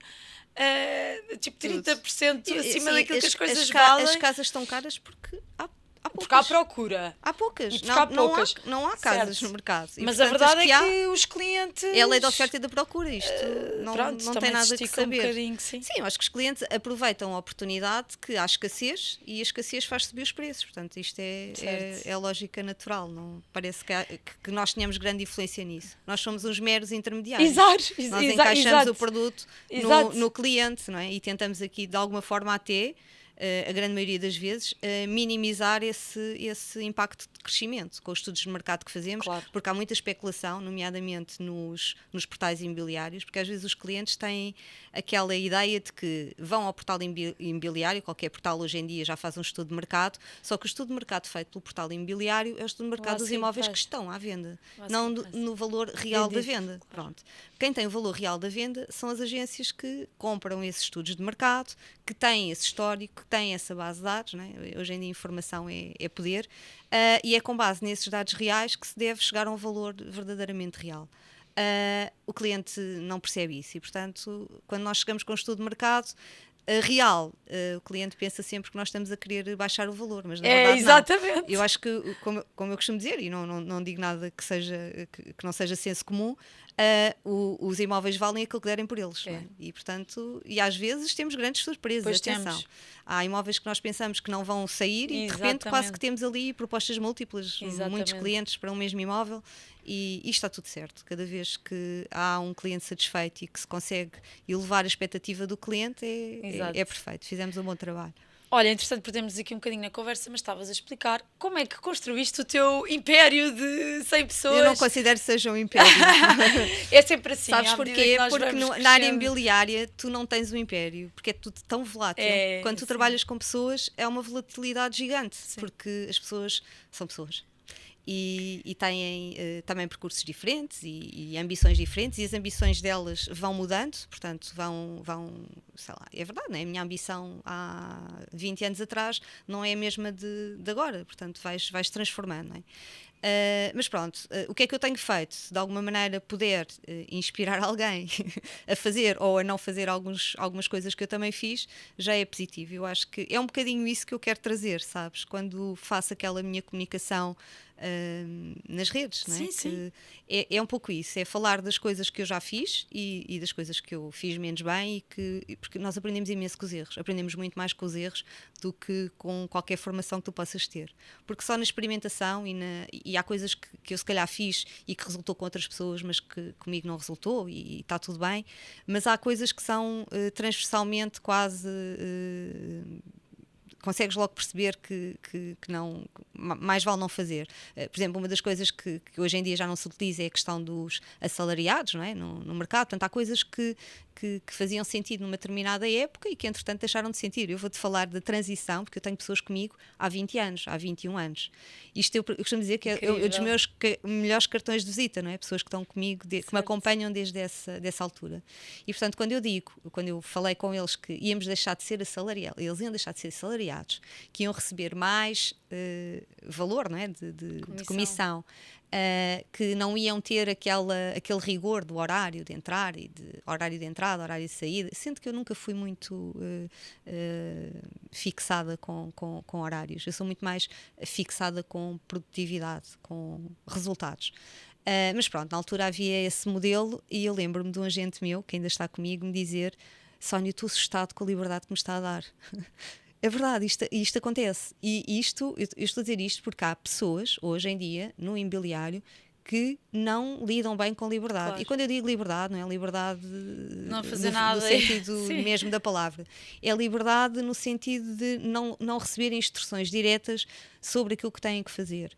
tipo 30% acima daquilo que as coisas valem. As casas estão caras porque há poucas. Porque há procura. Há poucas. Não há casas no mercado. E, mas portanto, a verdade é que os clientes... É a lei da oferta e da procura. Isto não tem nada que saber. Sim, eu acho que os clientes aproveitam a oportunidade que há escassez e a escassez faz subir os preços. Portanto, isto é a lógica natural. Não parece que nós tenhamos grande influência nisso. Nós somos uns meros intermediários. Exato. Nós encaixamos o produto no cliente, não é? E tentamos aqui, de alguma forma, até... a grande maioria das vezes, minimizar esse impacto de crescimento com os estudos de mercado que fazemos, claro. Porque há muita especulação, nomeadamente nos portais imobiliários, porque às vezes os clientes têm aquela ideia de que vão ao portal imobiliário, qualquer portal hoje em dia já faz um estudo de mercado, só que o estudo de mercado feito pelo portal imobiliário é o estudo de mercado dos imóveis que estão à venda, não no valor real da venda. Claro. Pronto. Quem tem o valor real da venda são as agências que compram esses estudos de mercado, que têm esse histórico, que têm essa base de dados, né? Hoje em dia a informação é poder, e é com base nesses dados reais que se deve chegar a um valor verdadeiramente real. O cliente não percebe isso e, portanto, quando nós chegamos com um estudo de mercado real, o cliente pensa sempre que nós estamos a querer baixar o valor, mas na verdade exatamente. não. Eu acho que, como eu costumo dizer, e não digo nada que não seja senso comum, os imóveis valem aquilo que derem por eles. É. Não é? E, portanto, e às vezes temos grandes surpresas. Pois Atenção. temos. Há imóveis que nós pensamos que não vão sair e, de repente, quase que temos ali propostas múltiplas, muitos clientes para um mesmo imóvel. E isto está tudo certo. Cada vez que há um cliente satisfeito e que se consegue elevar a expectativa do cliente, é perfeito. Fizemos um bom trabalho. Olha, entretanto, perdemos aqui um bocadinho na conversa, mas estavas a explicar como é que construíste o teu império de 100 pessoas. Eu não considero que seja um império. É sempre assim. Sabes porquê? Porque na área imobiliária tu não tens um império, porque é tudo tão volátil. Quando tu trabalhas com pessoas, é uma volatilidade gigante, porque as pessoas são pessoas. E têm também percursos diferentes e ambições diferentes, e as ambições delas vão mudando, portanto vão sei lá, é verdade, não é? A minha ambição há 20 anos atrás não é a mesma de agora, portanto vais transformando, não é? Mas pronto, o que é que eu tenho feito? De alguma maneira poder inspirar alguém a fazer ou a não fazer algumas coisas que eu também fiz, já é positivo. Eu acho que é um bocadinho isso que eu quero trazer, sabes? Quando faço aquela minha comunicação nas redes, não é? Sim. É um pouco isso, é falar das coisas que eu já fiz e das coisas que eu fiz menos bem, porque nós aprendemos imenso com os erros, aprendemos muito mais com os erros do que com qualquer formação que tu possas ter, porque só na experimentação e há coisas que eu se calhar fiz e que resultou com outras pessoas, mas que comigo não resultou e está tudo bem, mas há coisas que são transversalmente quase... consegues logo perceber que não, mais vale não fazer. Por exemplo, uma das coisas que hoje em dia já não se utiliza é a questão dos assalariados, não é? no mercado. Portanto, há coisas que faziam sentido numa determinada época e que, entretanto, deixaram de sentir. Eu vou-te falar da transição, porque eu tenho pessoas comigo há 20 anos, há 21 anos. Isto eu costumo dizer que é dos meus melhores cartões de visita, não é? Pessoas que estão comigo, que me acompanham desde dessa altura. E, portanto, quando eu falei com eles que íamos deixar de ser assalariados, eles iam deixar de ser assalariados, que iam receber mais valor, não é? de comissão. Que não iam ter aquele rigor do horário de entrar e horário de entrada, horário de saída, sendo que eu nunca fui muito fixada com horários. Eu sou muito mais fixada com produtividade, com resultados. Mas pronto, na altura havia esse modelo e eu lembro-me de um agente meu, que ainda está comigo, me dizer: Sónia, estou assustado com a liberdade que me está a dar. É verdade, isto acontece. E eu estou a dizer isto porque há pessoas, hoje em dia, no imobiliário, que não lidam bem com liberdade. Claro. E quando eu digo liberdade, não é liberdade não fazer nada. No sentido mesmo da palavra. É liberdade no sentido de não receber instruções diretas sobre aquilo que têm que fazer.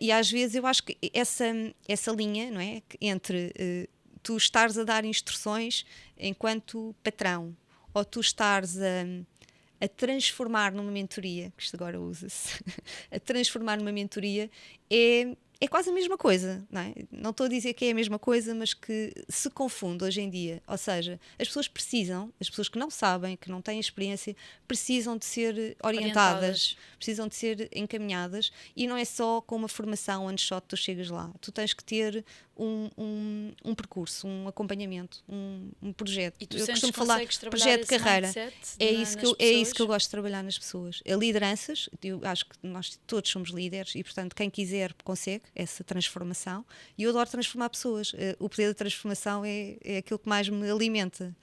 E às vezes eu acho que essa linha, não é? Entre tu estares a dar instruções enquanto patrão, ou tu estares a transformar numa mentoria, que isto agora usa-se, a transformar numa mentoria é quase a mesma coisa, não é? Não estou a dizer que é a mesma coisa, mas que se confunde hoje em dia. Ou seja, as pessoas que não sabem, que não têm experiência, precisam de ser orientadas, precisam de ser encaminhadas, e não é só com uma formação one shot tu chegas lá. Tu tens que ter um percurso, um acompanhamento, um projeto. E tu eu costumo falar projeto de carreira. É isso que eu gosto de trabalhar nas pessoas. Lideranças, eu acho que nós todos somos líderes e, portanto, quem quiser consegue essa transformação, e eu adoro transformar pessoas. O poder da transformação é aquilo que mais me alimenta.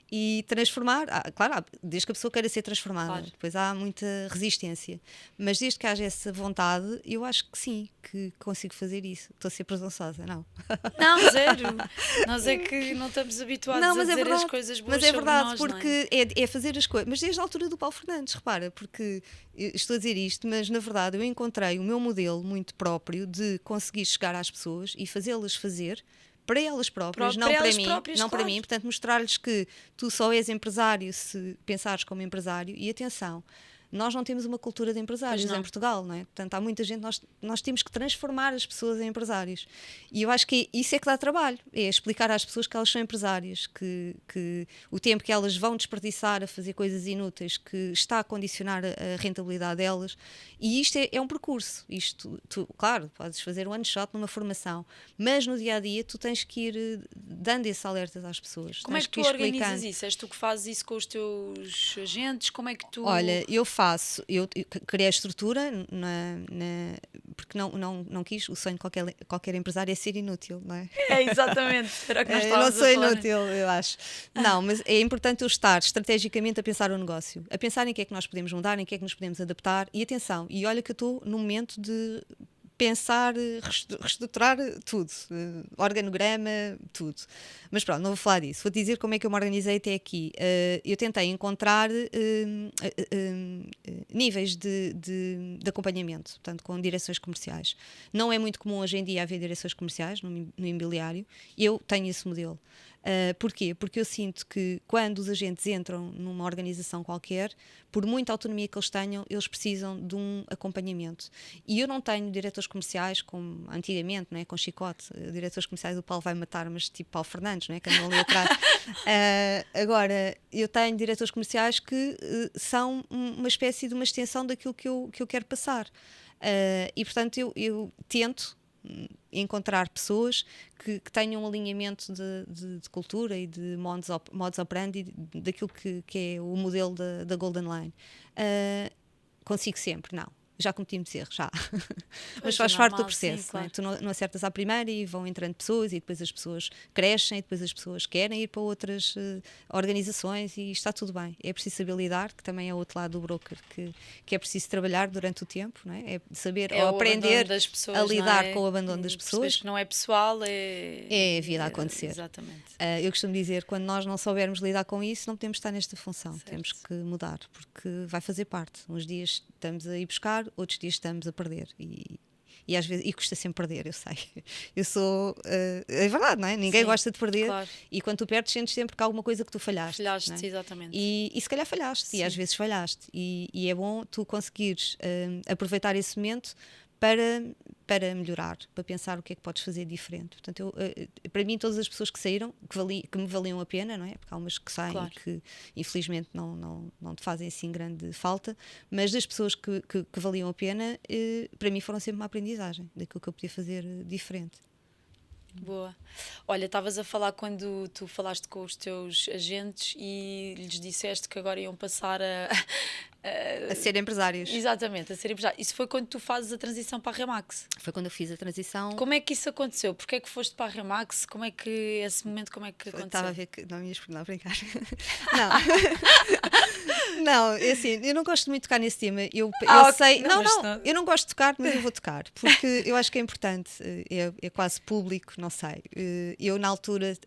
E transformar, claro, desde que a pessoa queira ser transformada, claro. Depois há muita resistência, mas desde que haja essa vontade, eu acho que sim, que consigo fazer isso. Estou a ser presunçosa, não? Não, zero. Nós é que não estamos habituados a dizer as coisas boas sobre nós. Mas é verdade, porque é fazer as coisas, mas desde a altura do Paulo Fernandes, repara, porque estou a dizer isto, mas na verdade eu encontrei o meu modelo muito próprio de conseguir chegar às pessoas e fazê-las fazer para elas próprias, não para mim, portanto mostrar-lhes que tu só és empresário se pensares como empresário. E atenção, nós não temos uma cultura de empresários em Portugal, não é? Portanto, há muita gente, nós temos que transformar as pessoas em empresários. E eu acho que isso é que dá trabalho, é explicar às pessoas que elas são empresárias, que o tempo que elas vão desperdiçar a fazer coisas inúteis, que está a condicionar a rentabilidade delas. E isto é um percurso. Tu, claro, podes fazer um one shot numa formação, mas no dia-a-dia tu tens que ir dando esses alertas às pessoas. Como é que tu organizas isso? És tu que fazes isso com os teus agentes? Como é que tu... Olha, eu faço? Eu criei a estrutura, porque não quis, o sonho de qualquer empresário é ser inútil, não é? É, exatamente, era o que nós Eu não estávamos sou a falar. inútil, eu acho. Não, mas é importante eu estar estrategicamente a pensar o negócio, a pensar em que é que nós podemos mudar, em que é que nos podemos adaptar, e atenção, e olha que eu estou num momento de pensar, reestruturar tudo, organograma, tudo. Mas pronto, não vou falar disso. Vou dizer como é que eu me organizei até aqui. Eu tentei encontrar níveis de acompanhamento, portanto, com direções comerciais. Não é muito comum hoje em dia haver direções comerciais no imobiliário. Eu tenho esse modelo. Porquê? Porque eu sinto que quando os agentes entram numa organização qualquer, por muita autonomia que eles tenham, eles precisam de um acompanhamento. E eu não tenho diretores comerciais como antigamente, não é? Com chicote. Diretores comerciais, o Paulo vai matar, mas tipo Paulo Fernandes, não é? Que andam ali atrás. Agora, eu tenho diretores comerciais que são uma espécie de uma extensão daquilo que eu quero passar. E portanto eu tento encontrar pessoas que tenham um alinhamento de cultura e de modus operandi daquilo que é o modelo da Golden Line. Consigo sempre, não. Já cometi muitos erros, já. Mas faz parte do processo. Sim, claro. Não é? Tu não acertas à primeira e vão entrando pessoas e depois as pessoas crescem e depois as pessoas querem ir para outras organizações e está tudo bem. É preciso saber lidar, que também é o outro lado do broker, que é preciso trabalhar durante o tempo, não é? É saber ou aprender pessoas, a lidar com o abandono das pessoas. Que não é pessoal, é a vida a acontecer. Exatamente. Eu costumo dizer, quando nós não soubermos lidar com isso, não podemos estar nesta função. Certo. Temos que mudar, porque vai fazer parte. Uns dias estamos a ir buscar, outros dias estamos a perder e às vezes custa sempre perder, eu sei. Eu sou é verdade, não é? Ninguém gosta de perder, claro. E quando tu perdes sentes sempre que há alguma coisa que tu falhaste, não é? Exatamente. E se calhar falhaste. Sim. E às vezes falhaste e é bom tu conseguires aproveitar esse momento para melhorar, para pensar o que é que podes fazer diferente. Portanto, para mim, todas as pessoas que saíram, que me valiam a pena, não é? Porque há umas que saem, claro. E que infelizmente não te fazem assim grande falta, mas das pessoas que valiam a pena, para mim foram sempre uma aprendizagem daquilo que eu podia fazer diferente. Boa. Olha, estavas a falar quando tu falaste com os teus agentes e lhes disseste que agora iam passar a ser empresários. Exatamente, a ser empresários. Isso foi quando tu fazes a transição para a Remax? Foi quando eu fiz a transição. Como é que isso aconteceu? Porquê é que foste para a Remax? Como é que esse momento, como é que aconteceu? Estava a ver que não ias não brincar. Não, é assim, eu não gosto muito de tocar nesse tema. Eu sei, eu não gosto de tocar, mas eu vou tocar, porque eu acho que é importante, é quase público, não sei. Eu na altura,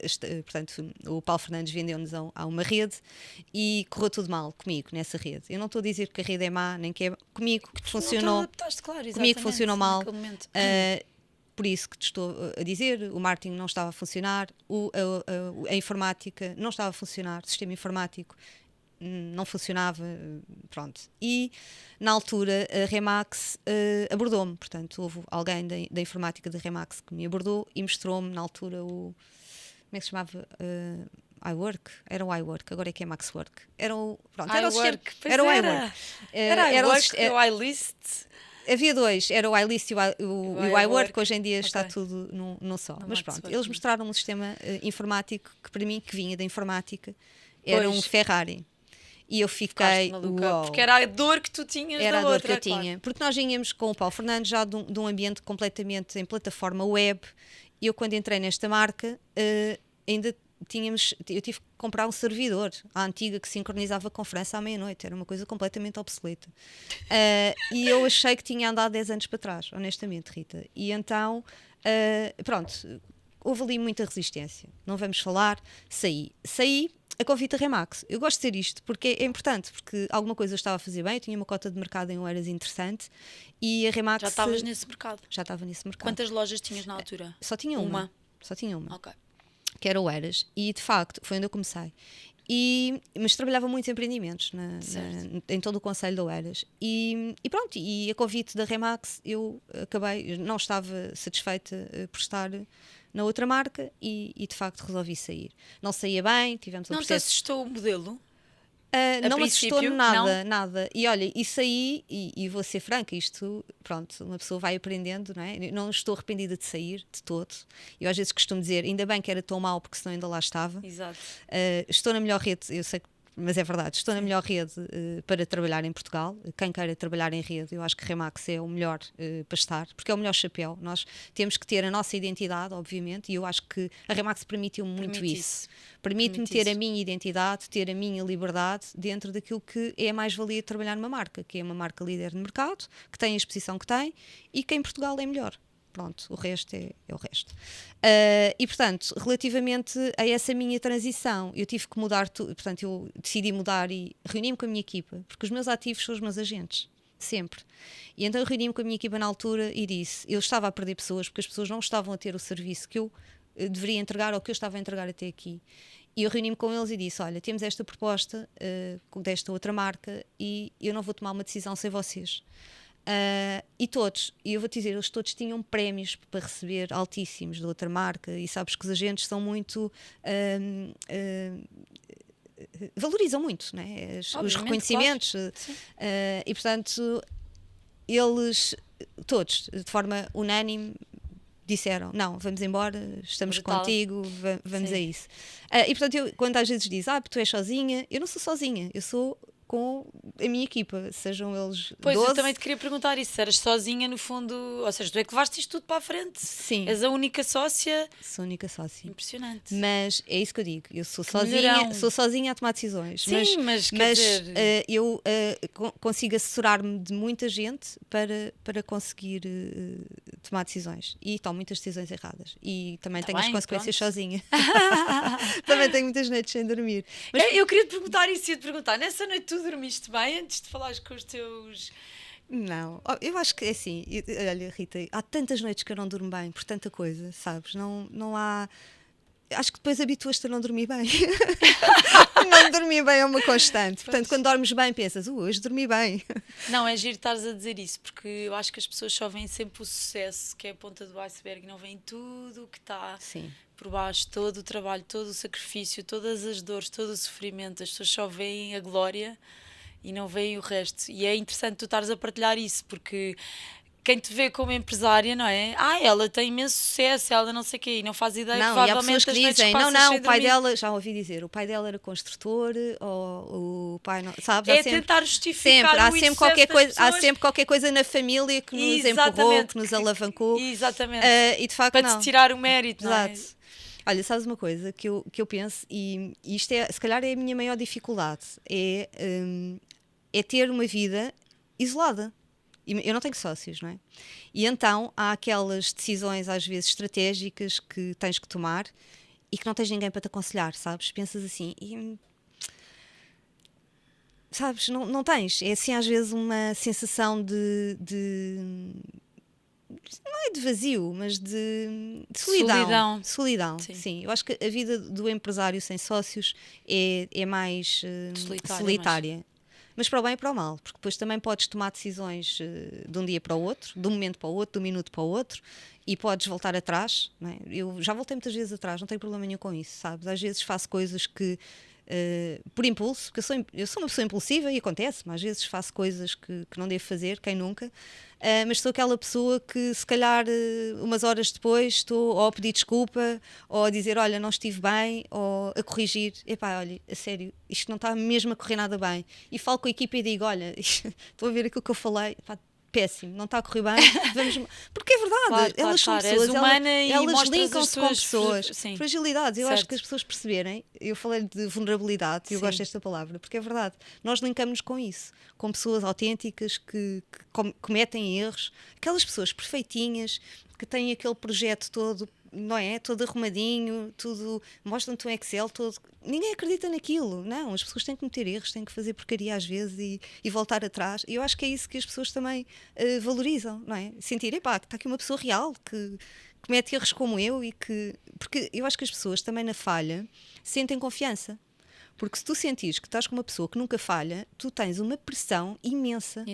portanto, o Paulo Fernandes vendeu-nos a uma rede e correu tudo mal comigo nessa rede. Eu não estou a dizer que a rede é má, nem que é comigo que funcionou. Claro, comigo funcionou mal. Por isso que te estou a dizer, o marketing não estava a funcionar, a informática não estava a funcionar, o sistema informático não funcionava, pronto. E na altura a Remax abordou-me, portanto houve alguém da informática da Remax que me abordou e mostrou-me na altura como é que se chamava? iWork, era o iWork, agora é que é Maxwork. Era o sistema. Era o iWork. Era o iList. Havia dois, era o iList e o iWork, hoje em dia está tudo num só. Mas pronto, eles mostraram um sistema informático que para mim, que vinha da informática, era um Ferrari. E eu fiquei, uau. Porque era a dor que tu tinhas era da outra. Era a dor que eu tinha. Porque nós vínhamos com o Paulo Fernandes já de um ambiente completamente em plataforma web. E eu, quando entrei nesta marca, ainda eu tive que comprar um servidor à antiga que sincronizava a conferência à meia-noite. Era uma coisa completamente obsoleta. E eu achei que tinha andado 10 anos para trás, honestamente, Rita. E então, pronto, houve ali muita resistência. Não vamos falar. Saí a convite da Remax. Eu gosto de dizer isto porque é importante, porque alguma coisa eu estava a fazer bem, eu tinha uma cota de mercado em Oeiras interessante e a Remax... Já estavas nesse mercado? Já estava nesse mercado. Quantas lojas tinhas na altura? Só tinha uma. Só tinha uma. Ok. Que era Oeiras. E de facto foi onde eu comecei. Mas trabalhava muitos empreendimentos em todo o concelho de Oeiras. E pronto, e a convite da Remax eu não estava satisfeita por estar na outra marca e de facto resolvi sair. Não saía bem, tivemos um processo... Não te assustou o modelo? Não me assustou nada. E olha, isso aí, e vou ser franca, isto, pronto, uma pessoa vai aprendendo, não é? Não estou arrependida de sair, de todo. Eu às vezes costumo dizer, ainda bem que era tão mau, porque senão ainda lá estava. Exato. Estou na melhor rede, eu sei que mas é verdade, estou na melhor rede para trabalhar em Portugal. Quem queira trabalhar em rede, eu acho que Remax é o melhor para estar, porque é o melhor chapéu. Nós temos que ter a nossa identidade, obviamente, e eu acho que a Remax permitiu muito isso. Permite-me ter a minha identidade, ter a minha liberdade dentro daquilo que é a mais-valia de trabalhar numa marca, que é uma marca líder no mercado, que tem a exposição que tem e que em Portugal é melhor. Pronto, o resto é o resto. E, portanto, relativamente a essa minha transição, eu tive que mudar tudo. Portanto, eu decidi mudar e reuni-me com a minha equipa, porque os meus ativos são os meus agentes, sempre. E então eu reuni-me com a minha equipa na altura e disse, eu estava a perder pessoas, porque as pessoas não estavam a ter o serviço que eu deveria entregar ou que eu estava a entregar até aqui. E eu reuni-me com eles e disse, olha, temos esta proposta desta outra marca e eu não vou tomar uma decisão sem vocês. E todos, e eu vou-te dizer, eles todos tinham prémios para receber altíssimos de outra marca, e sabes que os agentes são muito valorizam muito, né? Os reconhecimentos, claro. E portanto eles todos de forma unânime disseram, não, vamos embora, estamos contigo, vamos a isso. E portanto quando às vezes diz, tu és sozinha, eu não sou sozinha, eu sou com a minha equipa, sejam eles Pois, 12. Eu também te queria perguntar isso, se eras sozinha no fundo, ou seja, tu é que levaste isto tudo para a frente. Sim. És a única sócia. Sou a única sócia. Impressionante. Mas é isso que eu digo, eu sou melhorão. sozinha a tomar decisões. Sim, mas quer dizer... eu consigo assessorar-me de muita gente para conseguir tomar decisões. E tomo muitas decisões erradas. E também tenho as consequências sozinha. Também tenho muitas noites sem dormir. Mas... Eu queria te perguntar isso, ia-te perguntar, nessa noite tu dormiste bem antes de falares com os teus... Não, eu acho que é assim, olha Rita, há tantas noites que eu não durmo bem por tanta coisa, sabes, não há, acho que depois habituas-te a não dormir bem. Não dormir bem é uma constante, portanto quando dormes bem pensas, hoje dormi bem. Não, é giro estares a dizer isso, porque eu acho que as pessoas só veem sempre o sucesso, que é a ponta do iceberg, e não veem tudo o que está... Sim. Por baixo, todo o trabalho, todo o sacrifício, todas as dores, todo o sofrimento. As pessoas só veem a glória e não veem o resto. E é interessante tu estares a partilhar isso, porque quem te vê como empresária, não é? Ela tem imenso sucesso, ela não sei o quê, e não faz ideia, não, provavelmente e há pessoas que dizem, não, o pai dela, já ouvi dizer, o pai dela era construtor, ou o pai não, sabes? É tentar justificar há sempre qualquer coisa, há sempre qualquer coisa na família que nos empurrou, que nos alavancou. Exatamente. E de facto para te tirar o mérito, não é? Exato. Olha, sabes uma coisa que eu penso, e isto se calhar é a minha maior dificuldade, é ter uma vida isolada. Eu não tenho sócios, não é? E então há aquelas decisões às vezes estratégicas que tens que tomar e que não tens ninguém para te aconselhar, sabes? Pensas assim sabes, não tens. É assim às vezes uma sensação de não é de vazio, mas de solidão. Solidão, sim. Eu acho que a vida do empresário sem sócios é mais solitária. Mas para o bem e para o mal, porque depois também podes tomar decisões de um dia para o outro, de um momento para o outro, de um minuto para o outro, e podes voltar atrás, não é? Eu já voltei muitas vezes atrás, não tenho problema nenhum com isso, sabes? Às vezes faço coisas que por impulso, porque eu sou uma pessoa impulsiva e acontece-me, às vezes faço coisas que não devo fazer, quem nunca, mas sou aquela pessoa que se calhar umas horas depois estou ou a pedir desculpa, ou a dizer, olha, não estive bem, ou a corrigir, olha, a sério, isto não está mesmo a correr nada bem, e falo com a equipa e digo, olha, estou a ver aquilo que eu falei, péssimo, não está a correr bem, porque é verdade, elas são pessoas, elas linkam-se com pessoas, fragilidades, eu acho que as pessoas perceberem, eu falei de vulnerabilidade, eu gosto desta palavra, porque é verdade, nós linkamos-nos com isso, com pessoas autênticas que cometem erros, aquelas pessoas perfeitinhas, que têm aquele projeto todo, não é? Todo arrumadinho, tudo, mostram-te um Excel todo. Ninguém acredita naquilo, não. As pessoas têm que cometer erros, têm que fazer porcaria às vezes e voltar atrás. E eu acho que é isso que as pessoas também valorizam, não é? Sentir, está aqui uma pessoa real que comete erros como eu porque eu acho que as pessoas também na falha sentem confiança. Porque se tu sentires que estás com uma pessoa que nunca falha, tu tens uma pressão imensa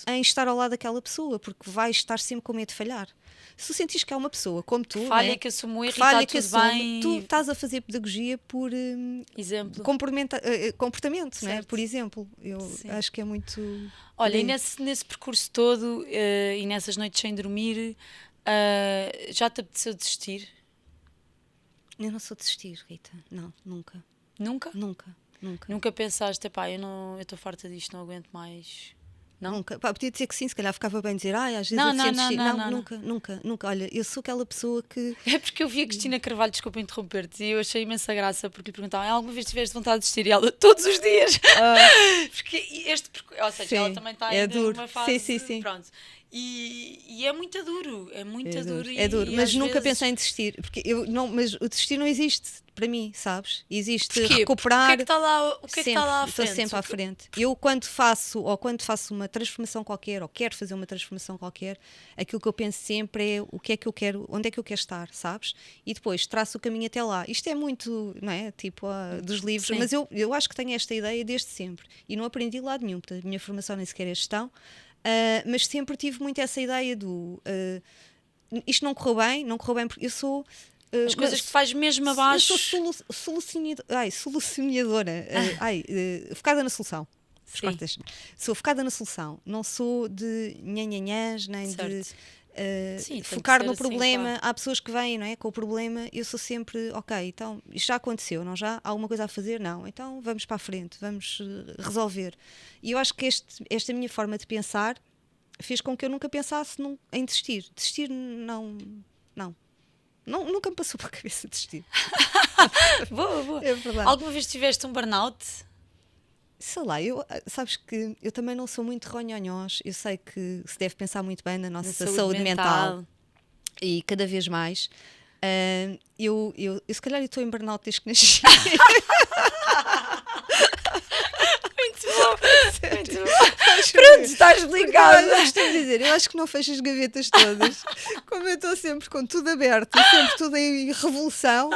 em estar ao lado daquela pessoa, porque vais estar sempre com medo de falhar. Se tu sentires que há uma pessoa como tu, falha, que assume o erro e está tudo bem, tu estás a fazer pedagogia por exemplo. Comportamento, não é? Por exemplo. Eu acho que é muito... Olha, e nesse percurso todo e nessas noites sem dormir, já te apeteceu desistir? Eu não sou desistir, Rita. Não, nunca. Nunca? Nunca. nunca. Nunca pensaste, pá, eu estou farta disto, não aguento mais. Não? Nunca. Pá, podia dizer que sim, se calhar ficava bem dizer, às vezes Não, eu te não, sentes não, assim. não, não, Nunca, nunca, nunca. Olha, eu sou aquela pessoa que. É porque eu vi a Cristina Carvalho, desculpa interromper-te, e eu achei imensa graça porque lhe perguntavam: alguma vez tiveste vontade de desistir? E ela, todos os dias! Porque ou seja, Sim, ela também está é ainda duro. numa fase. Sim. Pronto. E é muito duro, é muito duro. É duro, e mas às nunca vezes... pensei em desistir, porque mas o desistir não existe para mim, sabes? Existe Porquê? recuperar. O que é que está lá, o que é que Sempre, está lá à estou frente? sempre à frente. Eu quando faço uma transformação qualquer, ou quero fazer uma transformação qualquer, aquilo que eu penso sempre é o que é que eu quero, onde é que eu quero estar, sabes? E depois traço o caminho até lá. Isto é muito, não é? Tipo, dos livros, Sim. mas eu acho que tenho esta ideia desde sempre e não aprendi de lado nenhum, porque a minha formação nem sequer é gestão, mas sempre tive muito essa ideia do isto não correu bem porque eu sou. As coisas que faz mesmo abaixo. Eu sou solucionadora, focada na solução. Sim. Sou focada na solução, não sou de nhanhanhãs, nem Certo. de Sim, tem que focar ser no assim, problema. claro. Há pessoas que vêm, não é, com o problema. Eu sou sempre, ok, então isto já aconteceu, não já? Há alguma coisa a fazer? Não, então vamos para a frente, vamos resolver. E eu acho que esta minha forma de pensar fez com que eu nunca pensasse em desistir. Desistir não. Nunca me passou pela cabeça desistir. Boa. É verdade. Alguma vez tiveste um burnout? Sei lá, sabes que eu também não sou muito ronhonhós. Eu sei que se deve pensar muito bem na nossa saúde mental. E cada vez mais. Eu se calhar estou em burnout desde que nasci. Muito bom. Pronto, estás ligada. Eu costumo dizer, eu acho que não fecho as gavetas todas. Como eu estou sempre com tudo aberto, sempre tudo em revolução,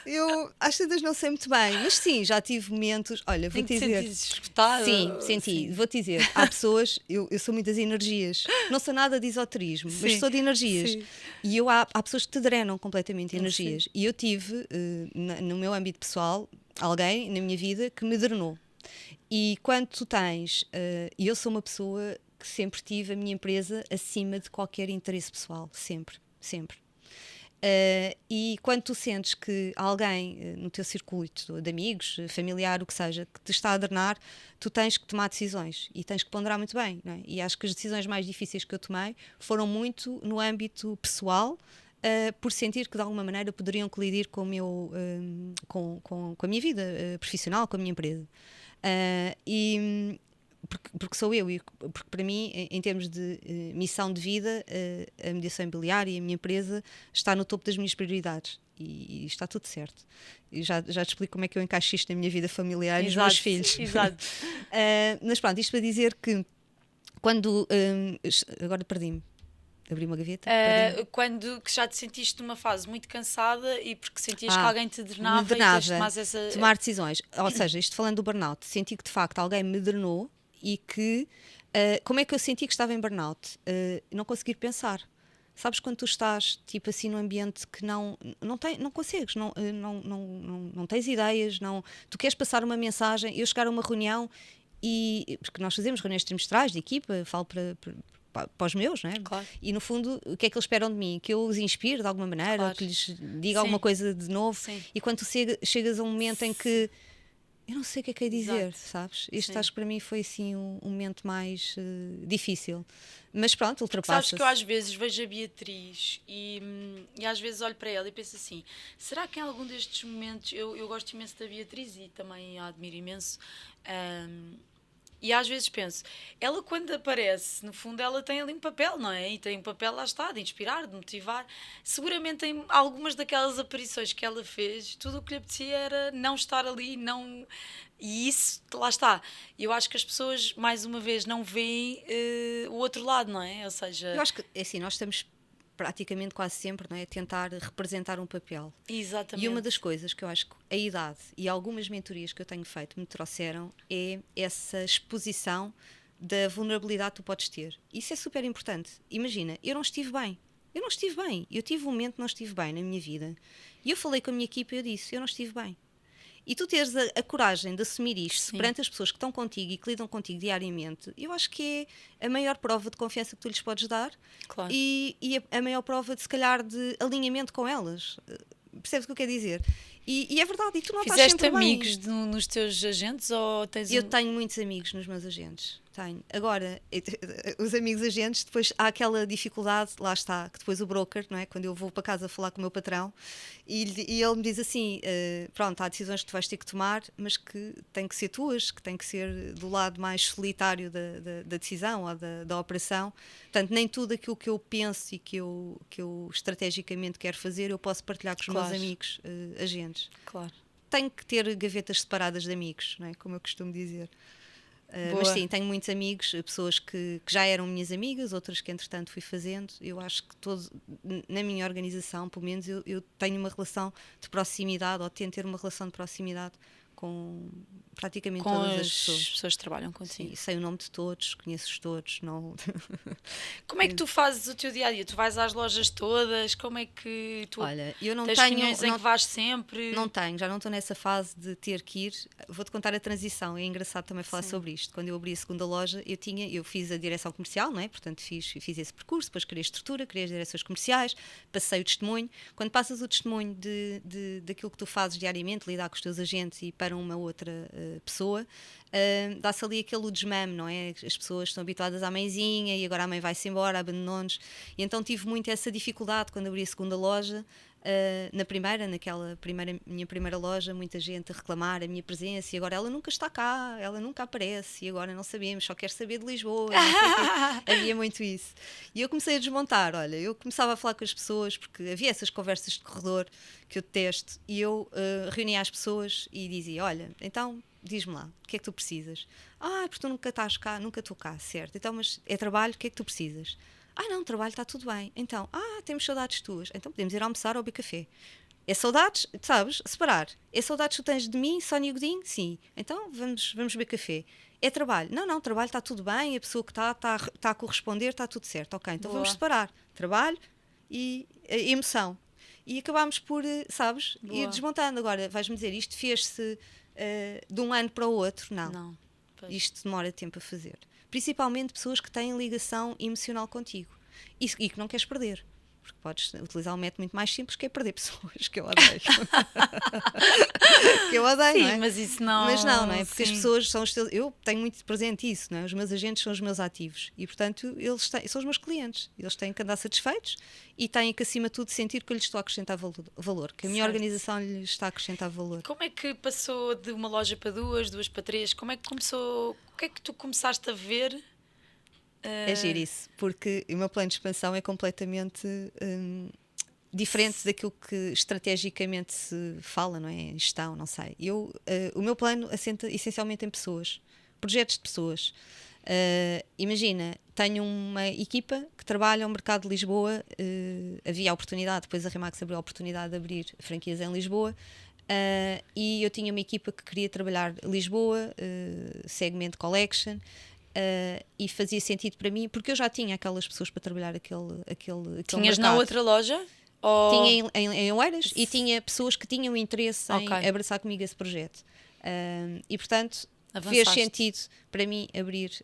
eu às vezes não sei muito bem. Mas sim, já tive momentos. Olha, vou-te dizer. Escutada? Sim, senti. Vou-te dizer, há pessoas, eu sou muito das energias. Não sou nada de esoterismo, mas sou de energias. Sim. E há pessoas que te drenam completamente energias. E eu tive, no meu âmbito pessoal, alguém na minha vida que me drenou. E quando tu tens, e eu sou uma pessoa que sempre tive a minha empresa acima de qualquer interesse pessoal, sempre. E quando tu sentes que alguém no teu circuito de amigos, familiar, o que seja, que te está a drenar, tu tens que tomar decisões e tens que ponderar muito bem, não é? E acho que as decisões mais difíceis que eu tomei foram muito no âmbito pessoal, por sentir que de alguma maneira poderiam colidir com, com a minha vida profissional, com a minha empresa. Porque sou eu, e porque para mim, em termos de missão de vida, a mediação imobiliária e a minha empresa está no topo das minhas prioridades e está tudo certo. E já te explico como é que eu encaixo isto na minha vida familiar e nos meus filhos. Exato. Mas pronto, isto para dizer que quando agora perdi-me. Abri uma gaveta. Quando que já te sentiste numa fase muito cansada e porque sentias que alguém te me drenava e mais essa... tomar decisões. Ou seja, isto falando do burnout, senti que de facto alguém me drenou e que como é que eu senti que estava em burnout? Não conseguir pensar. Sabes quando tu estás tipo assim num ambiente que não consegues, não tens ideias, tu queres passar uma mensagem, eu chegar a uma reunião e porque nós fazemos reuniões trimestrais de equipa, falo para os meus, não é? Claro. E no fundo, o que é que eles esperam de mim? Que eu os inspire de alguma maneira, Claro. que lhes diga alguma coisa de novo. Sim. E quando tu chegas a um momento em que eu não sei o que é que é dizer, Exato. sabes? Este Sim. acho que para mim foi assim um momento mais difícil. Mas pronto, ultrapassa-se. Sabes que eu às vezes vejo a Beatriz e às vezes olho para ela e penso assim, será que em algum destes momentos, eu gosto imenso da Beatriz e também a admiro imenso, e às vezes penso, ela quando aparece, no fundo ela tem ali um papel, não é? E tem um papel, lá está, de inspirar, de motivar. Seguramente em algumas daquelas aparições que ela fez, tudo o que lhe apetecia era não estar ali, não... E isso, lá está. Eu acho que as pessoas, mais uma vez, não veem o outro lado, não é? Ou seja... Eu acho que, é assim, nós estamos praticamente quase sempre, não é, a tentar representar um papel. Exatamente. E uma das coisas que eu acho que a idade e algumas mentorias que eu tenho feito me trouxeram é essa exposição da vulnerabilidade que tu podes ter. Isso é super importante. Imagina, eu não estive bem. Eu tive um momento que não estive bem na minha vida. E eu falei com a minha equipa e eu disse, eu não estive bem. E tu teres a coragem de assumir isto Sim. perante as pessoas que estão contigo e que lidam contigo diariamente, eu acho que é a maior prova de confiança que tu lhes podes dar. Claro. E a maior prova, de se calhar, de alinhamento com elas. Percebes o que eu quero dizer? E é verdade, e tu não estás Fizeste sempre bem. amigos nos teus agentes ou tens Eu tenho muitos amigos nos meus agentes, tenho. Agora, os amigos agentes, depois há aquela dificuldade, lá está, que depois o broker, não é? Quando eu vou para casa falar com o meu patrão e ele me diz assim, pronto, há decisões que tu vais ter que tomar, mas que têm que ser tuas, que têm que ser do lado mais solitário da decisão ou da operação. Portanto, nem tudo aquilo que eu penso e que eu estrategicamente quero fazer, eu posso partilhar com os meus amigos agentes. Claro. Tenho que ter gavetas separadas de amigos, não é? Como eu costumo dizer. Mas sim, tenho muitos amigos, pessoas que já eram minhas amigas, outras que entretanto fui fazendo. Eu acho que na minha organização, pelo menos, eu tenho uma relação de proximidade, ou tento ter uma relação de proximidade com praticamente todas as pessoas que trabalham contigo. Sim, sei o nome de todos, conheço-os todos. Não... Como é que tu fazes o teu dia-a-dia? Tu vais às lojas todas? Como é que tu Olha, eu não tens tenho... reuniões em que vais sempre? Não tenho, já não estou nessa fase de ter que ir. Vou-te contar a transição, é engraçado também falar sobre isto. Quando eu abri a segunda loja, eu fiz a direção comercial, não é? Portanto fiz esse percurso, depois criei a estrutura, criei as direções comerciais, passei o testemunho. Quando passas o testemunho daquilo que tu fazes diariamente, lidar com os teus agentes e para uma outra pessoa, dá-se ali aquele desmame, não é? As pessoas estão habituadas à mãezinha e agora a mãe vai-se embora, abandonou-nos. E então tive muito essa dificuldade quando abri a segunda loja. Naquela minha primeira loja, muita gente a reclamar a minha presença, e agora ela nunca está cá, ela nunca aparece, e agora não sabemos, só quer saber de Lisboa. Havia muito isso. E eu comecei a desmontar, olha, eu começava a falar com as pessoas, porque havia essas conversas de corredor que eu detesto, e eu reunia as pessoas e dizia, olha, então diz-me lá, o que é que tu precisas? Porque tu nunca estás cá, nunca estou cá, certo, então mas é trabalho, o que é que tu precisas? Não, trabalho, está tudo bem. Então, temos saudades tuas. Então podemos ir almoçar ou beber café. É saudades, sabes? Separar. É saudades que tu tens de mim, Sónia Godinho? Sim. Então vamos beber café. É trabalho. Não, trabalho está tudo bem, a pessoa que está a corresponder, está tudo certo. Ok, então vamos separar. Trabalho e emoção. E acabámos por, sabes, ir desmontando. Agora, vais-me dizer, isto fez-se de um ano para o outro? Não. Isto demora tempo a fazer. Principalmente pessoas que têm ligação emocional contigo e que não queres perder, porque podes utilizar um método muito mais simples, que é perder pessoas, que eu odeio. Que eu odeio, sim, não é? Mas isso não... Mas não é? Porque sim. as pessoas são os teus... Eu tenho muito presente isso, não é? Os meus agentes são os meus ativos e, portanto, são os meus clientes. Eles têm que andar satisfeitos e têm que, acima de tudo, sentir que eu lhes estou a acrescentar valor, que a minha organização lhes está a acrescentar valor. Como é que passou de uma loja para duas para três? Como é que começou? O que é que tu começaste a ver? É giro isso, porque o meu plano de expansão é completamente diferente daquilo que estrategicamente se fala, não é? Gestão, não sei. O meu plano assenta essencialmente em pessoas, projetos de pessoas. Imagina, tenho uma equipa que trabalha no mercado de Lisboa, havia a oportunidade, depois a Remax abriu a oportunidade de abrir franquias em Lisboa, e eu tinha uma equipa que queria trabalhar Lisboa, segmento collection, e fazia sentido para mim, porque eu já tinha aquelas pessoas para trabalhar aquele Tinhas mercado. Na outra loja? Ou... Tinha em Oeiras e tinha pessoas que tinham interesse em abraçar comigo esse projeto. E portanto fez sentido para mim abrir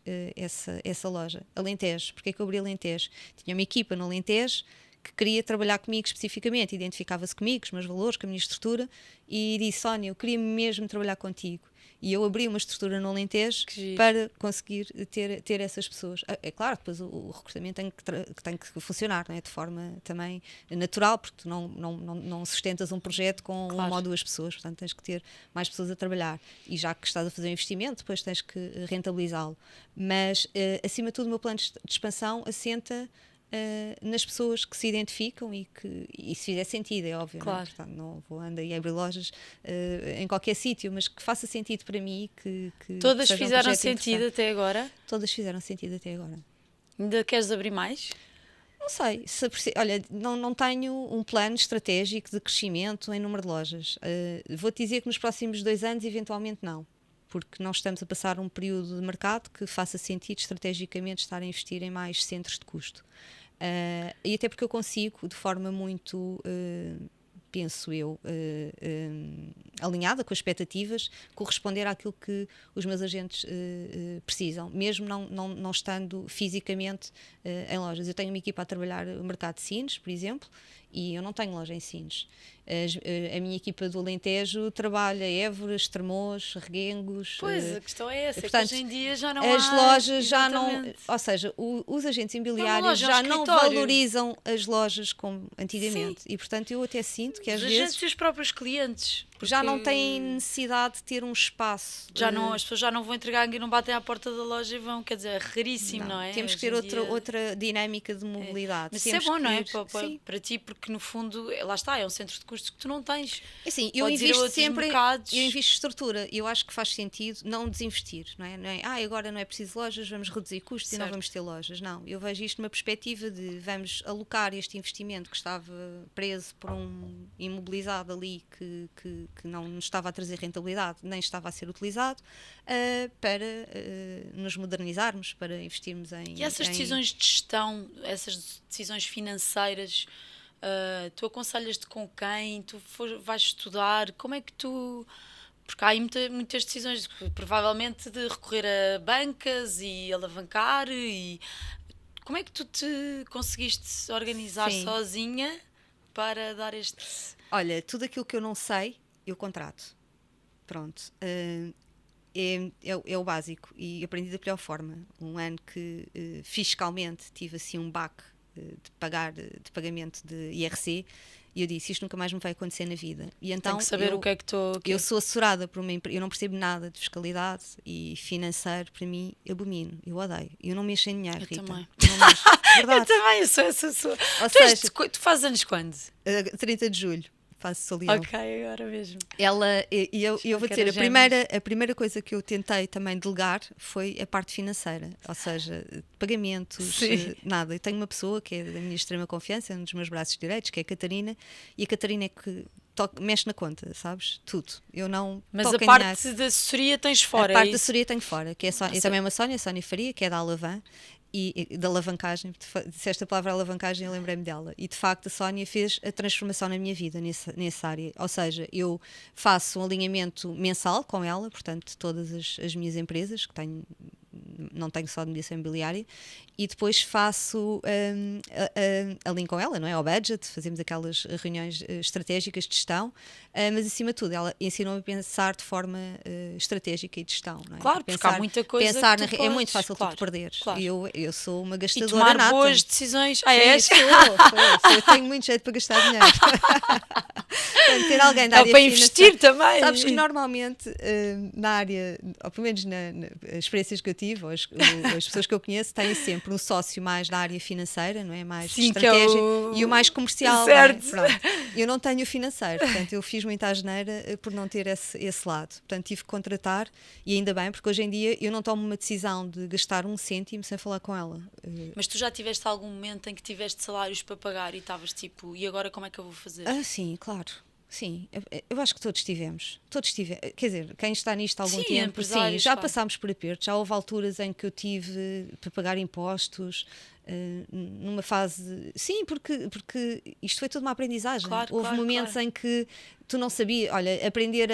essa loja. Alentejo. Porque é que eu abri Alentejo? Tinha uma equipa no Alentejo que queria trabalhar comigo especificamente, identificava-se comigo, os meus valores, com a minha estrutura, e disse, Sónia, eu queria mesmo trabalhar contigo. E eu abri uma estrutura no Alentejo para conseguir ter essas pessoas. É claro, depois o recrutamento tem que funcionar, não é? De forma também natural, porque tu não sustentas um projeto com uma ou duas pessoas, portanto tens que ter mais pessoas a trabalhar. E já que estás a fazer um investimento, depois tens que rentabilizá-lo. Mas, acima de tudo, o meu plano de expansão assenta nas pessoas que se identificam e se fizer sentido, é óbvio, não é? Portanto, não vou andar e abrir lojas em qualquer sítio, mas que faça sentido para mim. Todas fizeram sentido até agora? Todas fizeram sentido até agora. Ainda queres abrir mais? Não sei, olha, não tenho um plano estratégico de crescimento em número de lojas. Vou-te dizer que nos próximos 2 anos eventualmente não, porque não estamos a passar um período de mercado que faça sentido estrategicamente estar a investir em mais centros de custo. E até porque eu consigo, de forma muito, penso eu, alinhada com as expectativas, corresponder àquilo que os meus agentes precisam, mesmo não estando fisicamente em lojas. Eu tenho uma equipa a trabalhar o mercado de Sines, por exemplo, E eu não tenho loja em Sines. A minha equipa do Alentejo trabalha Évora, Estremoz, Reguengos. Pois, a questão é essa, portanto, que hoje em dia já não as há... lojas já não, Exatamente. ou seja, os agentes É uma imobiliários loja, é um já não escritório. valorizam as lojas como antigamente. E portanto eu até sinto que às Os vezes agentes e os próprios clientes. já não porque têm necessidade de ter um espaço. Já não, as pessoas já não vão entregar e não batem à porta da loja e vão, quer dizer, é raríssimo, não é? Temos que Hoje ter em dia- outra dinâmica de mobilidade. Mas isso é Temos bom, não é? que- Para, para ti, porque no fundo, lá está, é um centro de custos que tu não tens. Assim, eu Podes ir a invisto outros sempre, mercados. eu invisto estrutura. Eu acho que faz sentido não desinvestir, não é? Agora não é preciso lojas, vamos reduzir custos e não Certo. vamos ter lojas. Não, eu vejo isto numa perspectiva de vamos alocar este investimento que estava preso por um imobilizado ali que não nos estava a trazer rentabilidade, nem estava a ser utilizado, para nos modernizarmos, para investirmos em... E essas decisões de gestão, essas decisões financeiras, tu aconselhas-te com quem? Tu vais estudar? Como é que tu... Porque há aí muitas decisões, provavelmente de recorrer a bancas e alavancar. E como é que tu te conseguiste organizar Sim. sozinha para dar este... Olha, tudo aquilo que eu não sei, eu contrato. Pronto. É o básico e aprendi da pior forma. Um ano que fiscalmente tive assim um baque de pagamento de IRC e eu disse, isto nunca mais me vai acontecer na vida. E então Tenho que saber o que é que estou... eu sou assessorada por uma empresa, eu não percebo nada de fiscalidade e financeiro, para mim, eu abomino, eu odeio. Eu não mexo em dinheiro, Eu Rita. também. Não mexo. Verdade. Eu também, eu sou essa pessoa. Ou Tu, seja, tu fazes anos quando? 30 de julho, faço Solião. Ok, agora mesmo. Eu vou que dizer, era a primeira coisa que eu tentei também delegar foi a parte financeira, ou seja, pagamentos, Sim. nada. Eu tenho uma pessoa que é da minha extrema confiança, um dos meus braços direitos, que é a Catarina, e a Catarina é que mexe na conta, sabes? Tudo. Eu não Mas toco a em parte dinheiro. da assessoria tens fora, A parte é da isso? assessoria tenho fora, que é e também uma Sónia Faria, que é da Alavan, e da alavancagem, disseste a palavra alavancagem, eu lembrei-me dela. E de facto a Sónia fez a transformação na minha vida nessa área. Ou seja, eu faço um alinhamento mensal com ela, portanto, todas as minhas empresas que tenho. Não tenho só de mediação imobiliária, e depois faço alinho com ela, não é? Ao budget, fazemos aquelas reuniões estratégicas de gestão, mas acima de tudo, ela ensinou-me a pensar de forma estratégica e de gestão, não é? Claro, porque há muita coisa pensar que tu é muito podes, fácil claro, tu te perderes. claro. Eu sou uma E gastadora tomar nata. boas decisões. Ah, Sim, és? sou. Eu tenho muito jeito para gastar dinheiro. Portanto, ter alguém da Dá área para financeira. investir também. Sabes que normalmente na área, ou pelo menos nas experiências que eu tive, ou as pessoas que eu conheço, têm sempre um sócio mais da área financeira, não é? Mais de Sim, que é estratégia, o- e o mais comercial. Certo. Não é? Pronto. Eu não tenho o financeiro, portanto eu fiz muita asneira por não ter esse lado. Portanto tive que contratar, e ainda bem, porque hoje em dia eu não tomo uma decisão de gastar um cêntimo sem falar com ela. Mas tu já tiveste algum momento em que tiveste salários para pagar e estavas tipo, e agora como é que eu vou fazer? Sim, claro. Sim, eu acho que todos tivemos. Quer dizer, quem está nisto há algum Sim, tempo, sim, empresários, já claro. passámos por apertos, já houve alturas em que eu tive para pagar impostos, numa fase. Sim, porque isto foi tudo uma aprendizagem. Claro, Houve claro, momentos claro. em que tu não sabias, olha, aprender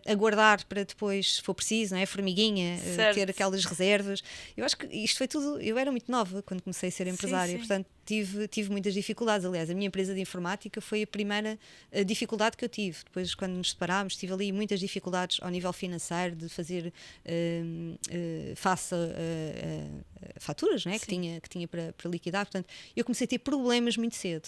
a guardar para depois, se for preciso, não é? Formiguinha, Certo. ter aquelas reservas. Eu acho que isto foi tudo. Eu era muito nova quando comecei a ser empresária, sim. portanto tive muitas dificuldades. Aliás, a minha empresa de informática foi a primeira dificuldade que eu tive. Depois, quando nos separámos, tive ali muitas dificuldades ao nível financeiro, de fazer face a faturas, não é? que tinha para liquidar. Portanto, eu comecei a ter problemas muito cedo.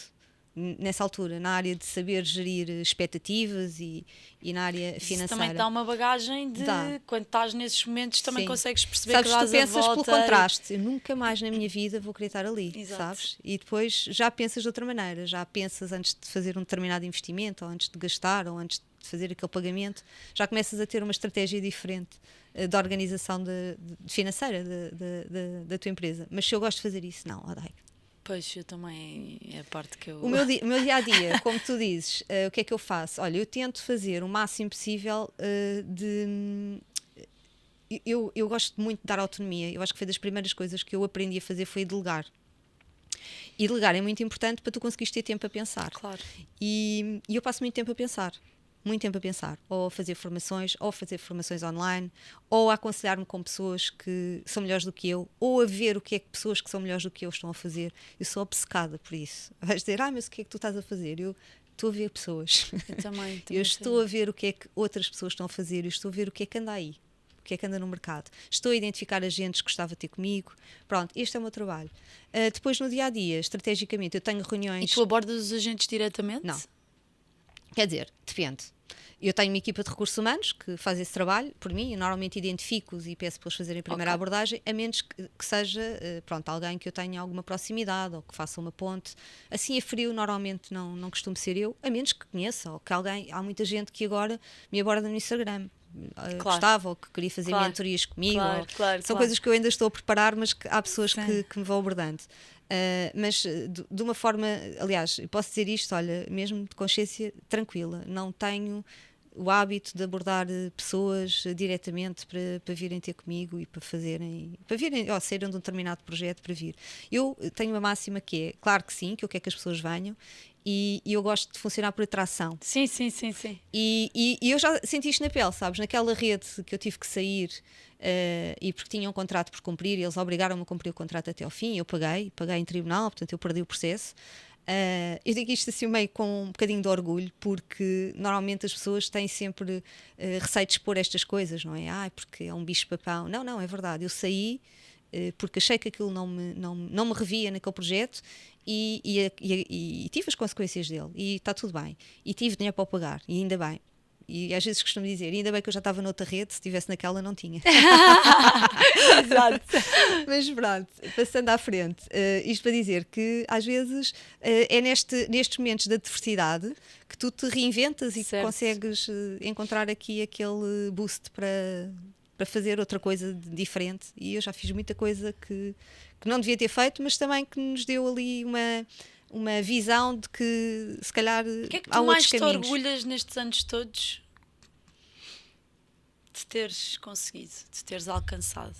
Nessa altura, na área de saber gerir expectativas e na área Isso financeira. também dá uma bagagem de Dá. quando estás nesses momentos também Sim. consegues perceber Sabes, que tu dás pensas a pelo volta. contraste, eu nunca mais na minha vida vou querer estar ali, Exato. sabes? E depois já pensas de outra maneira, já pensas antes de fazer um determinado investimento, ou antes de gastar, ou antes de fazer aquele pagamento, já começas a ter uma estratégia diferente da organização financeira da tua empresa. Mas se eu gosto de fazer isso, não, odeio. Pois, eu também, é a parte que eu... O meu dia-a-dia, como tu dizes, o que é que eu faço? Olha, eu tento fazer o máximo possível eu gosto muito de dar autonomia. Eu acho que foi das primeiras coisas que eu aprendi a fazer foi delegar. E delegar é muito importante para tu conseguires ter tempo a pensar. Claro. E eu passo muito tempo a pensar. muito tempo a pensar, ou a fazer formações, ou a fazer formações online, ou a aconselhar-me com pessoas que são melhores do que eu, ou a ver o que é que pessoas que são melhores do que eu estão a fazer. Eu sou obcecada por isso. Vais dizer, mas o que é que tu estás a fazer? Eu estou a ver pessoas. Eu também Eu estou a ver o que é que outras pessoas estão a fazer, eu estou a ver o que é que anda aí, o que é que anda no mercado. Estou a identificar agentes que gostava de ter comigo. Pronto, este é o meu trabalho. Depois, no dia-a-dia, estrategicamente, eu tenho reuniões... E tu abordas os agentes diretamente? Não. Quer dizer, depende. Eu tenho uma equipa de recursos humanos que faz esse trabalho por mim. Eu normalmente identifico-os e peço para eles fazerem a primeira abordagem, a menos que seja pronto, alguém que eu tenha alguma proximidade ou que faça uma ponte. Assim a frio, normalmente não costumo ser eu, a menos que conheça ou que alguém... Há muita gente que agora me aborda no Instagram. Gostava ou que queria fazer mentorias comigo. São coisas que eu ainda estou a preparar, mas que há pessoas que me vão abordando. Mas de uma forma, aliás, posso dizer isto, olha, mesmo de consciência tranquila, não tenho o hábito de abordar pessoas diretamente para virem ter comigo e para virem, ou serem de um determinado projeto para vir. Eu tenho uma máxima que é, claro que sim, que eu quero que as pessoas venham, e eu gosto de funcionar por atração. Sim. E eu já senti isto na pele, sabes? Naquela rede que eu tive que sair e porque tinha um contrato por cumprir, e eles obrigaram-me a cumprir o contrato até ao fim, eu paguei em tribunal, portanto eu perdi o processo. Eu digo isto assim meio com um bocadinho de orgulho, porque normalmente as pessoas têm sempre receio de expor estas coisas, não é? Porque é um bicho-papão. Não, é verdade. Eu saí porque achei que aquilo não me revia naquele projeto e tive as consequências dele e está tudo bem. E tive dinheiro para o pagar, e ainda bem. E às vezes costumo dizer, ainda bem que eu já estava noutra rede, se estivesse naquela não tinha. Exato. Mas pronto, passando à frente, isto para dizer que às vezes é nestes momentos de adversidade que tu te reinventas e que consegues encontrar aqui aquele boost para fazer outra coisa diferente. E eu já fiz muita coisa que não devia ter feito, mas também que nos deu ali uma visão de que se calhar o que é que há tu outros mais te caminhos. orgulhas nestes anos todos de teres conseguido, de teres alcançado?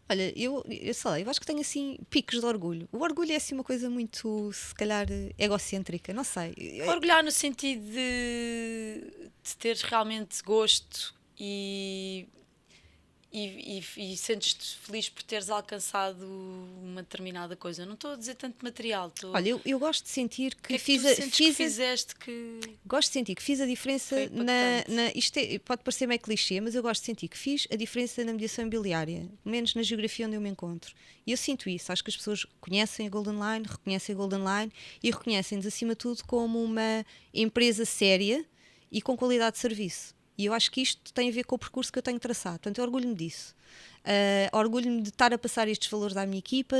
Olha, eu sei lá, eu acho que tenho assim picos de orgulho. O orgulho é assim uma coisa muito, se calhar, egocêntrica, não sei. Orgulhar no sentido de teres realmente gosto e sentes-te feliz por teres alcançado uma determinada coisa. Não estou a dizer tanto material. Olha, eu gosto de sentir que gosto de sentir que fiz a diferença isto pode parecer meio clichê, mas eu gosto de sentir que fiz a diferença na mediação imobiliária, menos na geografia onde eu me encontro. E eu sinto isso. Acho que as pessoas conhecem a Golden Line, reconhecem a Golden Line e reconhecem-nos acima de tudo como uma empresa séria e com qualidade de serviço. E eu acho que isto tem a ver com o percurso que eu tenho traçado. Portanto, eu orgulho-me disso. Orgulho-me de estar a passar estes valores da minha equipa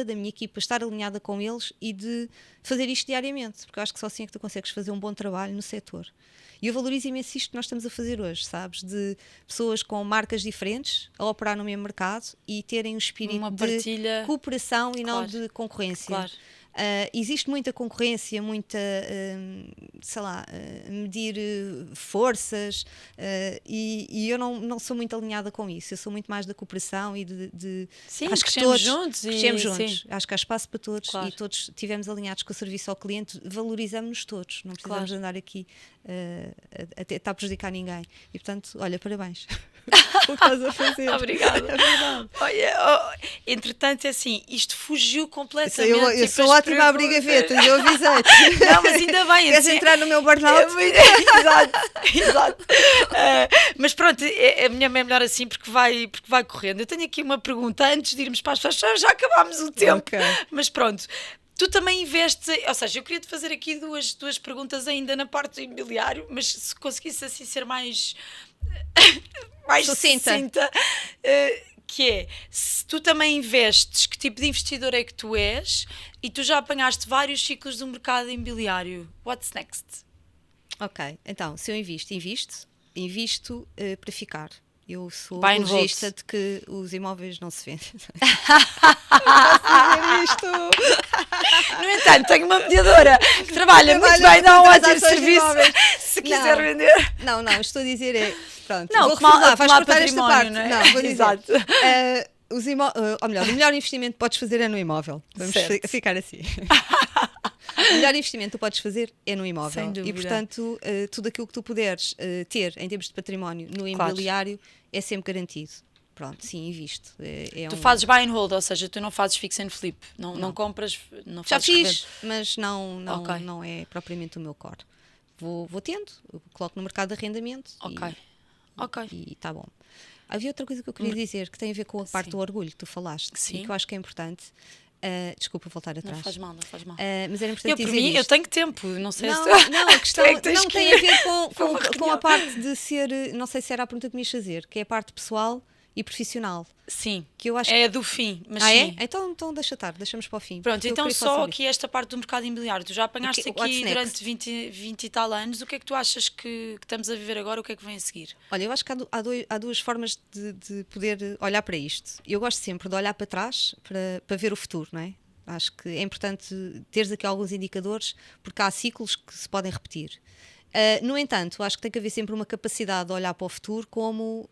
estar alinhada com eles e de fazer isto diariamente. Porque eu acho que só assim é que tu consegues fazer um bom trabalho no setor. E eu valorizo imenso isto que nós estamos a fazer hoje, sabes? De pessoas com marcas diferentes a operar no mesmo mercado e terem um espírito de cooperação e não de concorrência. Claro. Existe muita concorrência, muita, medir forças e eu não sou muito alinhada com isso. Eu sou muito mais da cooperação e sim, acho que todos juntos. Sim. Acho que há espaço para todos, claro. E todos estivemos alinhados com o serviço ao cliente, valorizamos-nos todos, não precisamos andar aqui a tentar prejudicar ninguém. E portanto, olha, parabéns. O que estás a fazer. Obrigada. É verdade. Olha, entretanto, é assim, isto fugiu completamente. Eu sou ótima a abrir gavetas, eu avisei-te. Não, mas ainda bem. Queres assim, entrar no meu burnout? Exato. Mas pronto, a minha é melhor assim porque vai correndo. Eu tenho aqui uma pergunta antes de irmos para as pessoas, já acabámos o tempo. Okay. Mas pronto. Tu também investes, ou seja, eu queria-te fazer aqui duas perguntas ainda na parte do imobiliário, mas se conseguisse assim ser mais sucinta, que é, se tu também investes, que tipo de investidor é que tu és e tu já apanhaste vários ciclos do mercado imobiliário, what's next? Ok, então, se eu invisto para ficar. Eu sou apologista de que os imóveis não se vendem. Posso dizer isto? No entanto, tenho uma mediadora que trabalha muito bem, dá um ótimo serviço. Se quiser vender. Não, estou a dizer pronto, não, vou reformular, vais cortar esta parte. Não, é? Não, vou dizer. Exato. Ou melhor, o melhor investimento que podes fazer é no imóvel. Vamos ficar assim. O melhor investimento que tu podes fazer é no imóvel. Sem dúvida. E, portanto, tudo aquilo que tu puderes ter em termos de património no imobiliário é sempre garantido. Pronto, sim, invisto. Tu fazes buy and hold, ou seja, tu não fazes fix and flip. Não compras, não Já fazes fiz, revenda. mas Ok. não é propriamente o meu core. Vou tendo, coloco no mercado de arrendamento Ok. e está bom. Havia outra coisa que eu queria dizer que tem a ver com a parte Sim. do orgulho que tu falaste Sim. e que eu acho que é importante. Desculpa voltar atrás. Não faz mal, não faz mal. Mas era importante Eu, por dizer mim, eu isto. tenho tempo, não sei Não, se tu... não, a questão é que tens não que tem ir a ver para uma com a reunião. parte de ser, não sei se era a pergunta que me ias fazer, que é a parte pessoal e profissional. Sim, Que eu acho é do fim, mas é? sim. Então deixa estar, deixamos para o fim. Pronto, porque eu então queria falar só sobre aqui esta parte do mercado imobiliário. Tu já apanhaste What's aqui next? durante 20 e tal anos. O que é que tu achas que estamos a viver agora? O que é que vem a seguir? isto. Olha, eu acho que há duas formas de poder olhar para isto. Eu gosto sempre de olhar para trás para ver o futuro, não é? Acho que é importante teres aqui alguns indicadores, porque há ciclos que se podem repetir. No entanto, acho que tem que haver sempre uma capacidade de olhar para o futuro como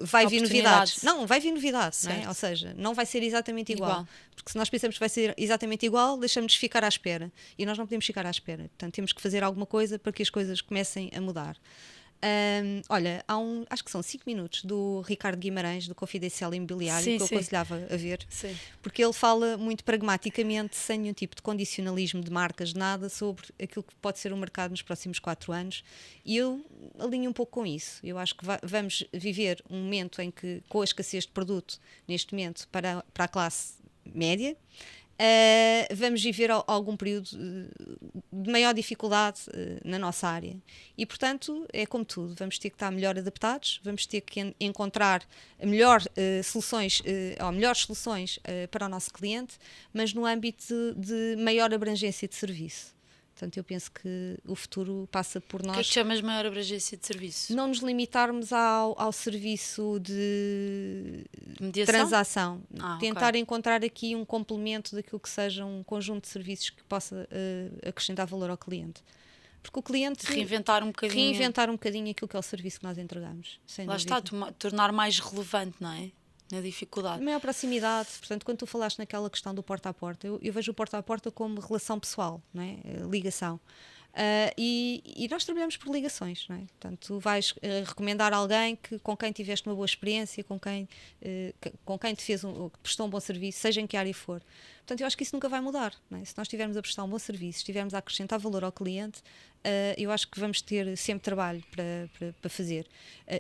vai vir novidades. Oportunidades. Não, vai vir novidades, não é? Certo. Ou seja, não vai ser exatamente igual. Igual. Porque se nós pensamos que vai ser exatamente igual, deixamos de ficar à espera. E nós não podemos ficar à espera. Portanto, temos que fazer alguma coisa para que as coisas comecem a mudar. Olha, acho que são 5 minutos do Ricardo Guimarães, do Confidencial Imobiliário, Sim, que eu sim. aconselhava a ver, Sim. porque ele fala muito pragmaticamente, sem nenhum tipo de condicionalismo de marcas, de nada, sobre aquilo que pode ser o mercado nos próximos 4 anos. E eu alinho um pouco com isso. Eu acho que vamos viver um momento em que, com a escassez de produto, neste momento, para a classe média, vamos viver algum período de maior dificuldade na nossa área e, portanto, é como tudo, vamos ter que estar melhor adaptados, vamos ter que encontrar soluções ou melhores soluções para o nosso cliente, mas no âmbito de maior abrangência de serviço. Portanto, eu penso que o futuro passa por O que é nós que chamas maior abrangência de serviço? não nos limitarmos ao serviço de Mediação? transação. Ok. Tentar encontrar aqui um complemento daquilo que seja um conjunto de serviços que possa acrescentar valor ao cliente. Porque o cliente Reinventar um bocadinho. reinventar um bocadinho aquilo que é o serviço que nós entregamos. Sem Lá dúvida. está, tornar mais relevante, não é? Na A dificuldade. maior proximidade, portanto, quando tu falaste naquela questão do porta a porta, eu vejo o porta a porta como relação pessoal, não é? Ligação. E nós trabalhamos por ligações, não é? Portanto, tu vais recomendar alguém com quem tiveste uma boa experiência, com quem te prestou um bom serviço, seja em que área for. Portanto, eu acho que isso nunca vai mudar, não é? Se nós estivermos a prestar um bom serviço, estivermos a acrescentar valor ao cliente, eu acho que vamos ter sempre trabalho para fazer.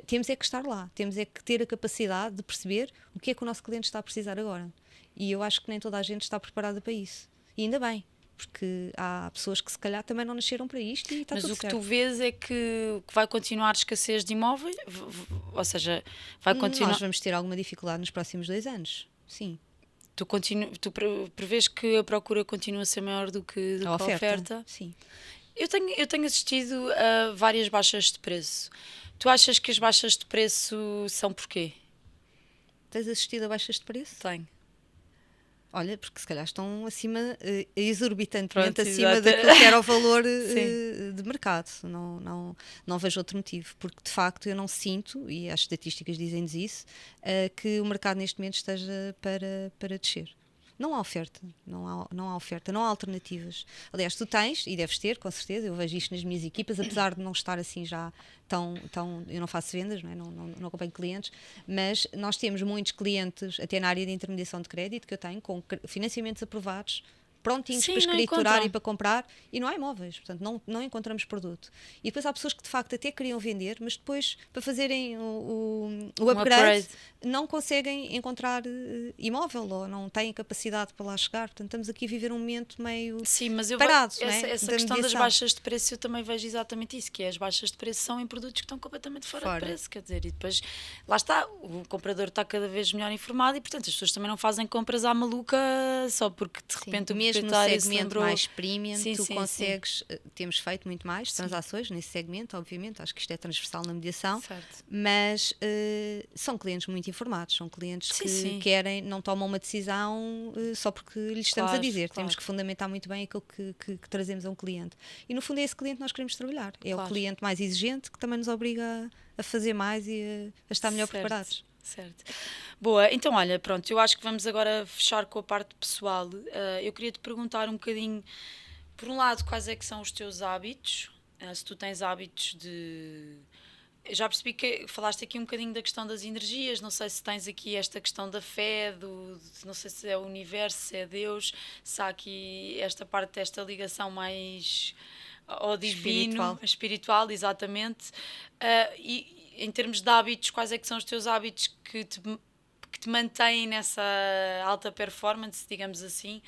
Temos é que estar lá, temos é que ter a capacidade de perceber o que é que o nosso cliente está a precisar agora. E eu acho que nem toda a gente está preparada para isso. E ainda bem, porque há pessoas que se calhar também não nasceram para isto e está Mas tudo o que certo. tu vês é que vai continuar a escassez de imóveis, ou seja, vai continuar. Nós vamos ter alguma dificuldade nos próximos 2 anos, sim. Tu prevês que a procura continua a ser maior do que a oferta? Sim. Eu tenho assistido a várias baixas de preço. Tu achas que as baixas de preço são porquê? Tens assistido a baixas de preço? Tenho. Olha, porque se calhar estão acima, exorbitantemente Pronto, acima exato. daquilo que era o valor Sim. de mercado. Não vejo outro motivo, porque de facto eu não sinto, e as estatísticas dizem-nos isso, que o mercado neste momento esteja para descer. Não há oferta, não há oferta, não há alternativas. Aliás, tu tens, e deves ter, com certeza, eu vejo isto nas minhas equipas, apesar de não estar assim já tão eu não faço vendas, não acompanho clientes, mas nós temos muitos clientes, até na área de intermediação de crédito, que eu tenho, com financiamentos aprovados, prontinhos Sim, para não escriturar encontram. e para comprar, e não há imóveis, portanto não encontramos produto. E depois há pessoas que de facto até queriam vender, mas depois para fazerem o upgrade não conseguem encontrar imóvel ou não têm capacidade para lá chegar, portanto estamos aqui a viver um momento meio Sim, mas eu parados, essa, não é? essa Da questão das mediação. baixas de preço eu também vejo exatamente isso, que é as baixas de preço são em produtos que estão completamente fora de preço, quer dizer, e depois lá está, o comprador está cada vez melhor informado e portanto as pessoas também não fazem compras à maluca só porque de repente o mesmo no proprietário se segmento lembrou. mais premium, Sim, tu sim, consegues, temos feito muito mais transações nesse segmento, obviamente, acho que isto é transversal na mediação, Certo. mas são clientes muito informados, são clientes que Sim. querem, não tomam uma decisão só porque lhes estamos a Claro, dizer, claro. temos que fundamentar muito bem aquilo que trazemos a um cliente. E no fundo é esse cliente que nós queremos trabalhar, é Claro. o cliente mais exigente que também nos obriga a fazer mais e a estar melhor Certo. preparados. Certo. Boa, então olha, pronto, eu acho que vamos agora fechar com a parte pessoal. Eu queria te perguntar um bocadinho, por um lado, quais é que são os teus hábitos? Se tu tens hábitos de... Eu já percebi que falaste aqui um bocadinho da questão das energias, não sei se tens aqui esta questão da fé, não sei se é o universo, se é Deus, se há aqui esta parte desta ligação mais ao divino, espiritual, exatamente. E em termos de hábitos, quais é que são os teus hábitos que te mantêm nessa alta performance, digamos assim?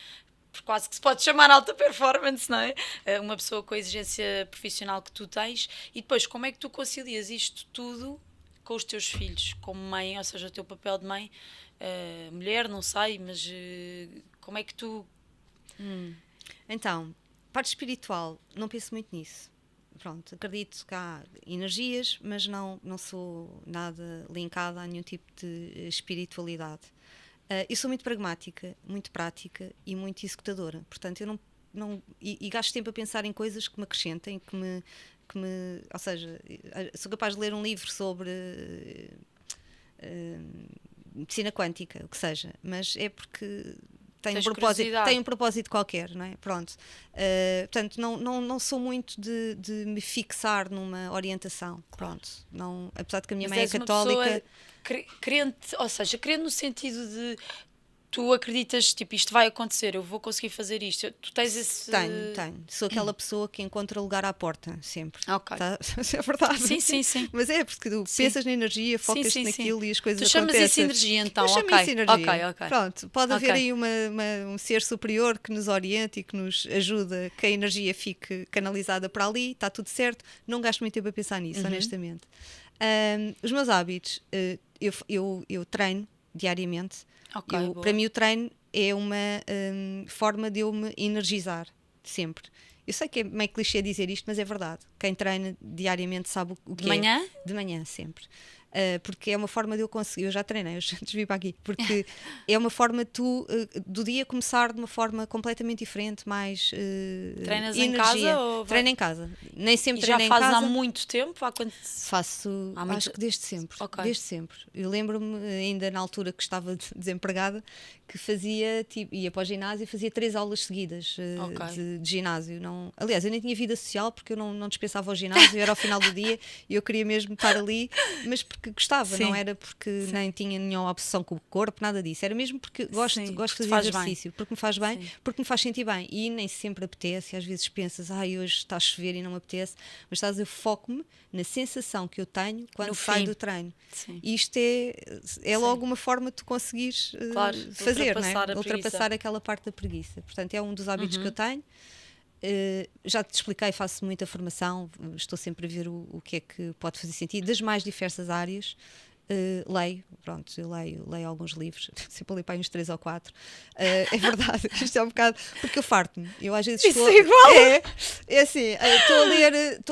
Porque quase que se pode chamar alta performance, não é? Uma pessoa com a exigência profissional que tu tens. E depois, como é que tu concilias isto tudo com os teus filhos, como mãe, ou seja, o teu papel de mãe, mulher, não sei, mas como é que tu... Então, parte espiritual, não penso muito nisso. Pronto, acredito que há energias, mas não sou nada linkada a nenhum tipo de espiritualidade. Eu sou muito pragmática, muito prática e muito executadora. Portanto, eu não gasto tempo a pensar em coisas que me acrescentem, ou seja, sou capaz de ler um livro sobre medicina quântica, o que seja, mas é porque tem um propósito qualquer, não é? Pronto. Portanto, não sou muito de me fixar numa orientação. Pronto. Não, apesar de que a minha mãe é católica. Crente, ou seja, crente no sentido de tu acreditas, tipo, isto vai acontecer, eu vou conseguir fazer isto. Tu tens esse... Tenho. Sou aquela pessoa que encontra lugar à porta, sempre. Ok. Tá? É verdade. Sim. Mas é porque tu pensas na energia, focas-te naquilo e as coisas acontecem. Tu chamas isso energia, então. Eu chamo isso energia. Ok. Pronto, pode haver aí um ser superior que nos oriente e que nos ajuda que a energia fique canalizada para ali, está tudo certo. Não gasto muito tempo a pensar nisso, honestamente. Os meus hábitos, eu treino diariamente. Para mim o treino é uma forma de eu me energizar sempre. Eu sei que é meio clichê dizer isto, mas é verdade. Quem treina diariamente sabe o que de manhã? De manhã, sempre. Porque é uma forma de eu conseguir. Eu já treinei, eu já desvi para aqui. Porque é uma forma de tu, do dia começar de uma forma completamente diferente, mais treinas energia. Em casa? Ou treino em casa. Nem sempre treino em casa. Já fazes há muito tempo? Faço, acho que desde sempre. Okay. Desde sempre. Eu lembro-me, ainda na altura que estava desempregada, que fazia, ia para o ginásio e fazia 3 aulas seguidas de ginásio. Aliás, eu nem tinha vida social porque eu não dispensava o ginásio, era ao final do dia e eu queria mesmo estar ali, mas porque gostava, não era porque nem tinha nenhuma obsessão com o corpo, nada disso. Era mesmo porque gosto de fazer exercício, porque me faz bem, porque me faz sentir bem. E nem sempre apetece, às vezes pensas, hoje está a chover e não me apetece, mas eu foco-me na sensação que eu tenho quando saio do treino. E isto é logo uma forma de tu conseguires fazer, ultrapassar aquela parte da preguiça. Portanto, é um dos hábitos que eu tenho. Já te expliquei, faço muita formação, estou sempre a ver o que é que pode fazer sentido, das mais diversas áreas. Leio, eu leio alguns livros, sempre li para uns 3 ou 4. É verdade, isto é um bocado, porque eu farto-me. Eu às vezes estou. É assim, estou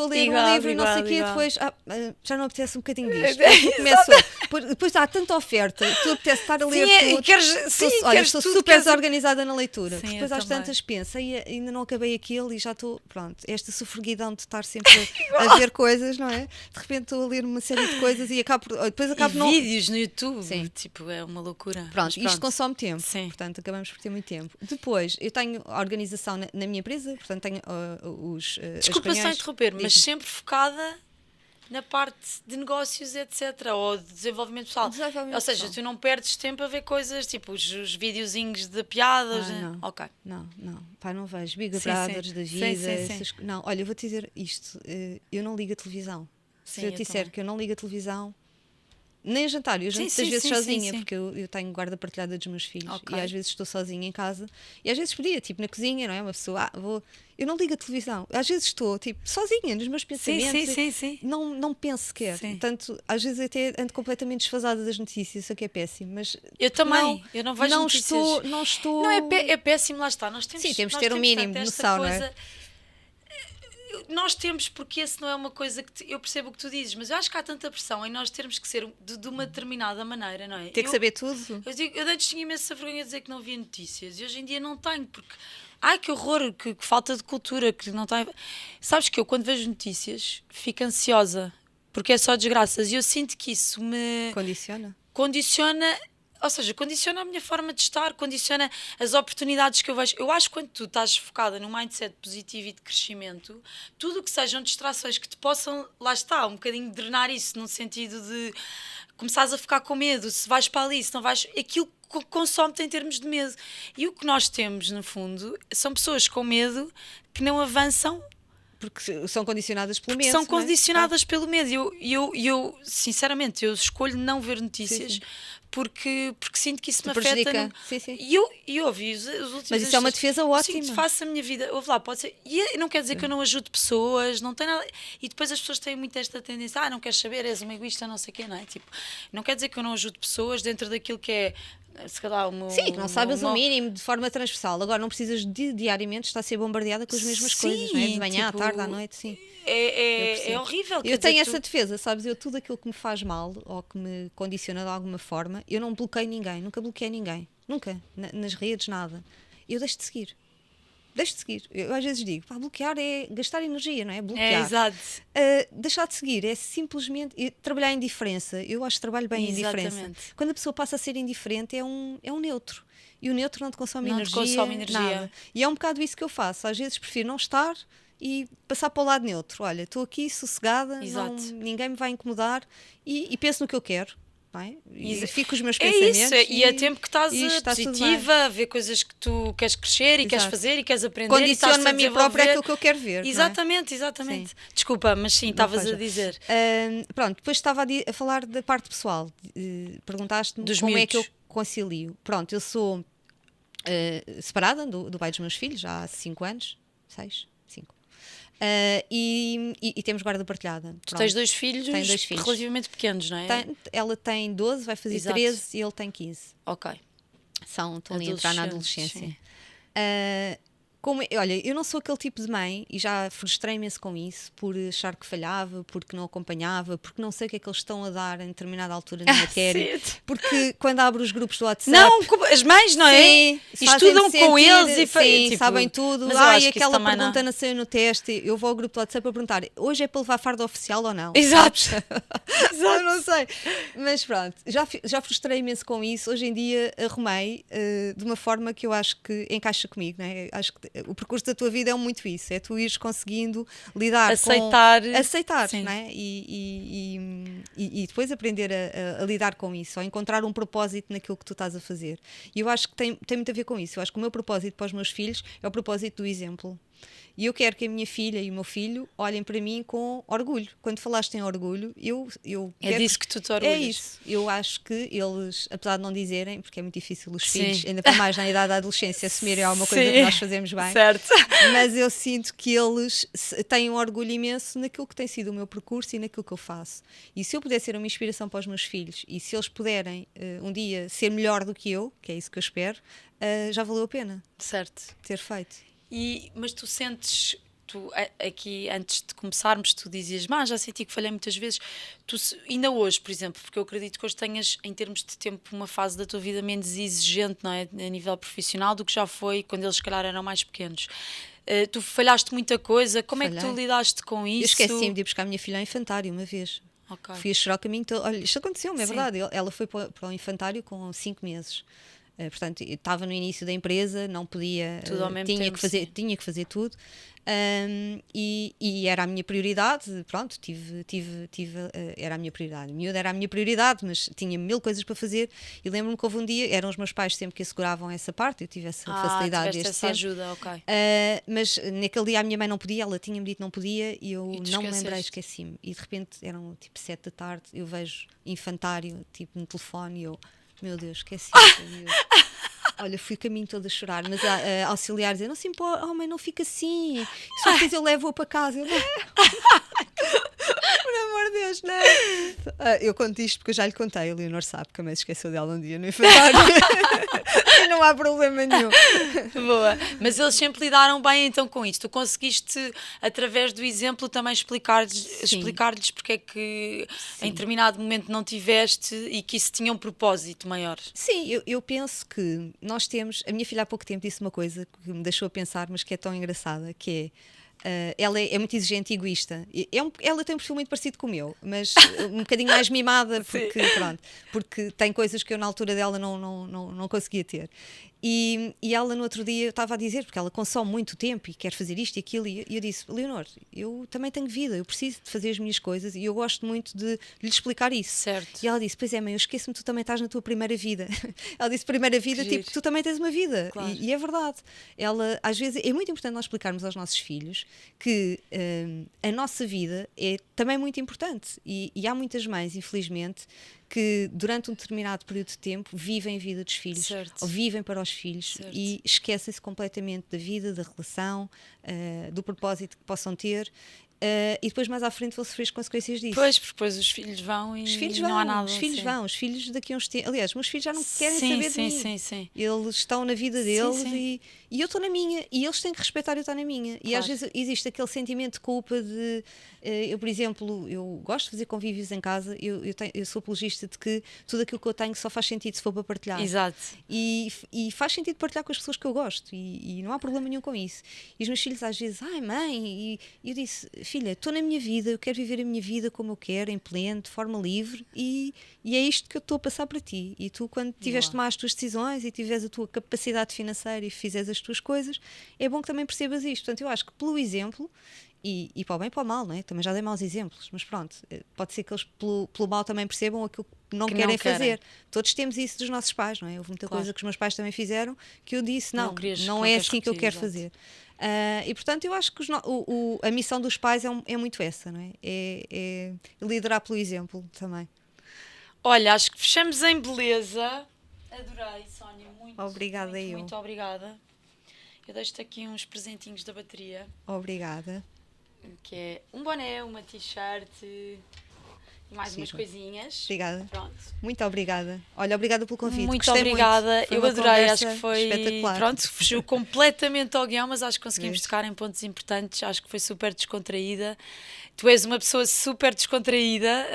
a ler um livro e não sei o quê, e depois já não apetece um bocadinho disto. Depois há tanta oferta, tu apetece estar a ler tudo. Olha, estou super desorganizada na leitura. Depois às tantas penso, ainda não acabei aquilo e já estou. Pronto, esta sofreguidão de estar sempre a ver coisas, não é? De repente estou a ler uma série de coisas e acabo vídeos no YouTube, tipo, é uma loucura. Pronto, isto consome tempo, portanto acabamos por ter muito tempo. Depois, eu tenho a organização na minha empresa, portanto tenho Desculpa só interromper, mas sempre focada na parte de negócios, etc. Ou de desenvolvimento pessoal. Ou seja, tu não perdes tempo a ver coisas, tipo os videozinhos de piadas. Não. Ok. Não. Pá, não vejo Big Brothers da vida. Não, olha, eu vou-te dizer isto, eu não ligo a televisão. Se eu te disser que eu não ligo a televisão, nem a jantar, eu janto às vezes sozinha, porque eu tenho guarda partilhada dos meus filhos e às vezes estou sozinha em casa e às vezes podia, tipo na cozinha, não é? Uma pessoa, eu não ligo a televisão, às vezes estou tipo sozinha nos meus pensamentos, não penso sequer, portanto às vezes até ando completamente desfasada das notícias, isso aqui é péssimo, mas eu também, eu não vejo notícias. Não estou. Não, é péssimo, lá está, nós temos de ter um mínimo de noção, não é? Nós temos, porque esse não é uma coisa que eu percebo o que tu dizes, mas eu acho que há tanta pressão em nós termos que ser de uma determinada maneira, não é? Ter que saber tudo. Eu antes tinha imensa vergonha de dizer que não via notícias e hoje em dia não tenho, porque que horror, que falta de cultura, que não tem. Sabes que eu quando vejo notícias fico ansiosa, porque é só desgraças e eu sinto que isso me condiciona, ou seja, condiciona a minha forma de estar, condiciona as oportunidades que eu vejo. Eu acho que quando tu estás focada num mindset positivo e de crescimento, tudo o que sejam distrações que te possam, lá está, um bocadinho drenar isso, num sentido de começares a ficar com medo, se vais para ali, se não vais, aquilo consome-te em termos de medo. E o que nós temos, no fundo, são pessoas com medo que não avançam Porque são condicionadas pelo porque medo. são não é? condicionadas pelo medo. Eu, sinceramente, eu escolho não ver notícias Sim. porque sinto que isso me prejudica. afeta. Sim. E eu ouvi os últimos Mas isso é uma anos, defesa eu ótima. sinto, faço a minha vida, ouve lá, pode ser. E não quer dizer que eu não ajudo pessoas, não tem nada. E depois as pessoas têm muito esta tendência, não queres saber, és uma egoísta, não sei o quê, não é? Tipo, não quer dizer que eu não ajudo pessoas dentro daquilo que é. Se calhar, Sim, que não sabes o mínimo de forma transversal. Agora não precisas de diariamente estar a ser bombardeada com as mesmas coisas, não é? De manhã, tipo, à tarde, à noite, sim. É horrível. Eu tenho essa defesa, sabes? Eu tudo aquilo que me faz mal ou que me condiciona de alguma forma, eu não bloqueio ninguém, nunca bloqueei ninguém, nunca, nas redes, nada. Eu deixo de seguir. Deixo de seguir. Eu às vezes digo, bloquear é gastar energia, não é? Bloquear. exato. Deixar de seguir é simplesmente trabalhar em indiferença. Eu acho que trabalho bem em indiferença. Quando a pessoa passa a ser indiferente, é um neutro. E o neutro não te consome energia. Nada. E é um bocado isso que eu faço. Às vezes prefiro não estar e passar para o lado neutro. Olha, estou aqui sossegada, ninguém me vai incomodar e penso no que eu quero. E fico com os meus pensamentos. É isso, e é tempo que estás positiva, a ver coisas que tu queres crescer e queres fazer e queres aprender. Condiciono-me a mim própria aquilo que eu quero ver. Exatamente. Desculpa, mas sim, estavas a dizer. Pronto, depois estava a falar da parte pessoal. Perguntaste-me como miúdos. é que eu concilio. Pronto, eu sou separada do pai dos meus filhos já há 5 anos. 5. E temos guarda partilhada. Tu tens 2 filhos, relativamente pequenos, não é? Ela tem 12, vai fazer 13 e ele tem 15. Ok. Estão ali a entrar na adolescência. Olha, eu não sou aquele tipo de mãe e já frustrei-me imenso com isso, por achar que falhava, porque não acompanhava, porque não sei o que é que eles estão a dar em determinada altura na matéria, porque quando abro os grupos do WhatsApp... Não, as mães, não é? Sim, estudam com eles e sabem tudo. E aquela pergunta não saiu no teste, eu vou ao grupo do WhatsApp a perguntar, hoje é para levar farda oficial ou não? Exato. Eu não sei. Mas pronto, já frustrei imenso com isso. Hoje em dia arrumei de uma forma que eu acho que encaixa comigo, não é? Acho que o percurso da tua vida é muito isso, é tu ires conseguindo lidar aceitar, não é? E depois aprender a lidar com isso, ou encontrar um propósito naquilo que tu estás a fazer. E eu acho que tem muito a ver com isso. Eu acho que o meu propósito para os meus filhos é o propósito do exemplo. E eu quero que a minha filha e o meu filho olhem para mim com orgulho. Quando falaste em orgulho, eu é disso que tu te orgulhas. É isso. Eu acho que eles, apesar de não dizerem, porque é muito difícil os filhos, ainda para mais na idade da adolescência, assumirem alguma coisa que nós fazemos bem. Certo. Mas eu sinto que eles têm um orgulho imenso naquilo que tem sido o meu percurso e naquilo que eu faço. E se eu puder ser uma inspiração para os meus filhos e se eles puderem um dia ser melhor do que eu, que é isso que eu espero, já valeu a pena. Certo. Ter feito. Mas tu sentes, aqui antes de começarmos, tu dizias, já senti que falhei muitas vezes, ainda hoje, por exemplo, porque eu acredito que hoje tenhas, em termos de tempo, uma fase da tua vida menos exigente, não é? A nível profissional do que já foi quando eles, se calhar, eram mais pequenos. Tu falhaste muita coisa, como é que tu lidaste com isso? Eu esqueci-me de ir buscar a minha filha ao infantário uma vez. Okay. Fui a chorar o caminho todo. Olha, isto aconteceu-me, é verdade. Ela foi para o infantário com 5 meses. Portanto, estava no início da empresa, não podia, tinha que fazer tudo, e era a minha prioridade. Pronto, era a minha prioridade. Miúda era a minha prioridade, mas tinha 1000 coisas para fazer. E lembro-me que houve um dia, eram os meus pais sempre que asseguravam essa parte, eu tive essa facilidade desde essa ajuda, ok. Mas naquele dia a minha mãe não podia, ela tinha-me dito que não podia e eu não me lembrei, esqueci-me. E de repente eram tipo 7 da tarde, eu vejo infantário tipo no telefone e eu, meu Deus, esqueci. Olha, fui o caminho todo a chorar, mas a auxiliar dizer, não se importa, mãe, não fica assim, só depois eu levo-a para casa. Por amor de Deus, não. Eu conto isto porque eu já lhe contei, a Leonor sabe que a mãe se esqueceu dela um dia no infantário. E não há problema nenhum. Boa, mas eles sempre lidaram bem então com isso. Tu conseguiste, através do exemplo, também explicar-lhes porque é que em determinado momento não tiveste e que isso tinha um propósito maior. Sim, eu penso que nós temos... A minha filha há pouco tempo disse uma coisa que me deixou a pensar, mas que é tão engraçada, que é... ela é muito exigente e egoísta. Ela tem um perfil muito parecido com o meu, mas um bocadinho mais mimada, porque tem coisas que eu na altura dela não conseguia ter. E ela no outro dia estava a dizer, porque ela consome muito tempo e quer fazer isto e aquilo, e eu disse: Leonor, eu também tenho vida, eu preciso de fazer as minhas coisas e eu gosto muito de lhe explicar isso. Certo. E ela disse: pois é, mãe, eu esqueço-me, tu também estás na tua primeira vida. Ela disse: primeira vida, tipo, tu também tens uma vida. Claro. E é verdade. Ela, às vezes, é muito importante nós explicarmos aos nossos filhos que a nossa vida é também muito importante. E há muitas mães, infelizmente, que durante um determinado período de tempo vivem a vida dos filhos, certo, ou vivem para os filhos, certo, e esquecem-se completamente da vida, da relação, do propósito que possam ter. E depois mais à frente vão sofrer as consequências disso. Pois, porque depois os filhos vão e Os filhos não vão, há nada. os filhos sim. vão, os filhos daqui a uns tempos. Aliás, meus filhos já não querem Sim, saber de sim, mim. sim. Eles estão na vida deles sim. E eu estou na minha. E eles têm que respeitar eu estar na minha. E Claro. às vezes existe aquele sentimento de culpa de. Eu, por exemplo, eu gosto de fazer convívios em casa. Eu sou apologista de que tudo aquilo que eu tenho só faz sentido se for para partilhar. Exato. E faz sentido partilhar com as pessoas que eu gosto. E não há problema nenhum com isso. E os meus filhos às vezes: ai mãe. E eu disse: filha, estou na minha vida, eu quero viver a minha vida como eu quero, em pleno, de forma livre, e é isto que eu estou a passar para ti. E tu, quando tiveres de tomar as tuas decisões e tiveres a tua capacidade financeira e fizeres as tuas coisas, é bom que também percebas isto. Portanto, eu acho que pelo exemplo, e para o bem e para o mal, não é? Também já dei maus exemplos, mas pronto, pode ser que eles pelo mal também percebam aquilo que não querem fazer. Todos temos isso dos nossos pais, não é? Houve muita coisa que os meus pais também fizeram que eu disse: não é assim que eu quero fazer. E portanto eu acho que a missão dos pais é muito essa, não é? É liderar pelo exemplo também. Olha, acho que fechamos em beleza. Adorei, Sónia, muito obrigada. Muito obrigada. Eu deixo-te aqui uns presentinhos da bateria. Obrigada. Que é um boné, uma t-shirt e mais umas coisinhas. Obrigada. Pronto. Muito obrigada. Olha, obrigada pelo convite. Muito Gostei obrigada. Muito. Eu adorei, acho que foi espetacular. Pronto, fugiu completamente ao guião, mas acho que conseguimos tocar em pontos importantes. Acho que foi super descontraída. Tu és uma pessoa super descontraída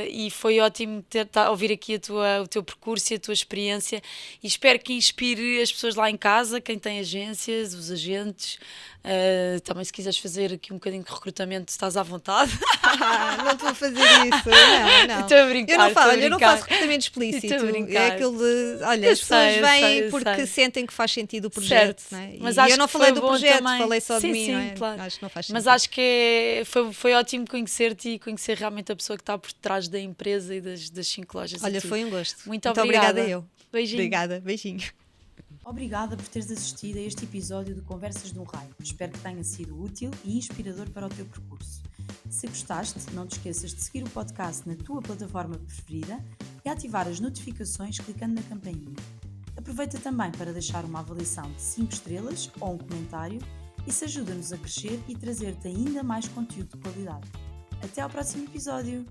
e foi ótimo ouvir aqui o teu percurso e a tua experiência, e espero que inspire as pessoas lá em casa, quem tem agências, os agentes. Também se quiseres fazer aqui um bocadinho de recrutamento, estás à vontade. Não estou a fazer isso. Não. Estou a brincar. Eu não faço recrutamento explícito. É aquilo de, olha, as pessoas vêm porque sentem que faz sentido o projeto. Não é? Mas eu não falei do projeto, também. falei só de mim. Sim, não é? claro. Acho que não faz sentido. Mas acho que foi ótimo conhecer-te e conhecer realmente a pessoa que está por trás da empresa e das 5 lojas. Olha, foi um gosto. Muito obrigada. Eu. Beijinho. Obrigada, beijinho. Obrigada por teres assistido a este episódio do Conversas de um Raio. Espero que tenha sido útil e inspirador para o teu percurso. Se gostaste, não te esqueças de seguir o podcast na tua plataforma preferida e ativar as notificações clicando na campainha. Aproveita também para deixar uma avaliação de 5 estrelas ou um comentário. Isso ajuda-nos a crescer e trazer-te ainda mais conteúdo de qualidade. Até ao próximo episódio!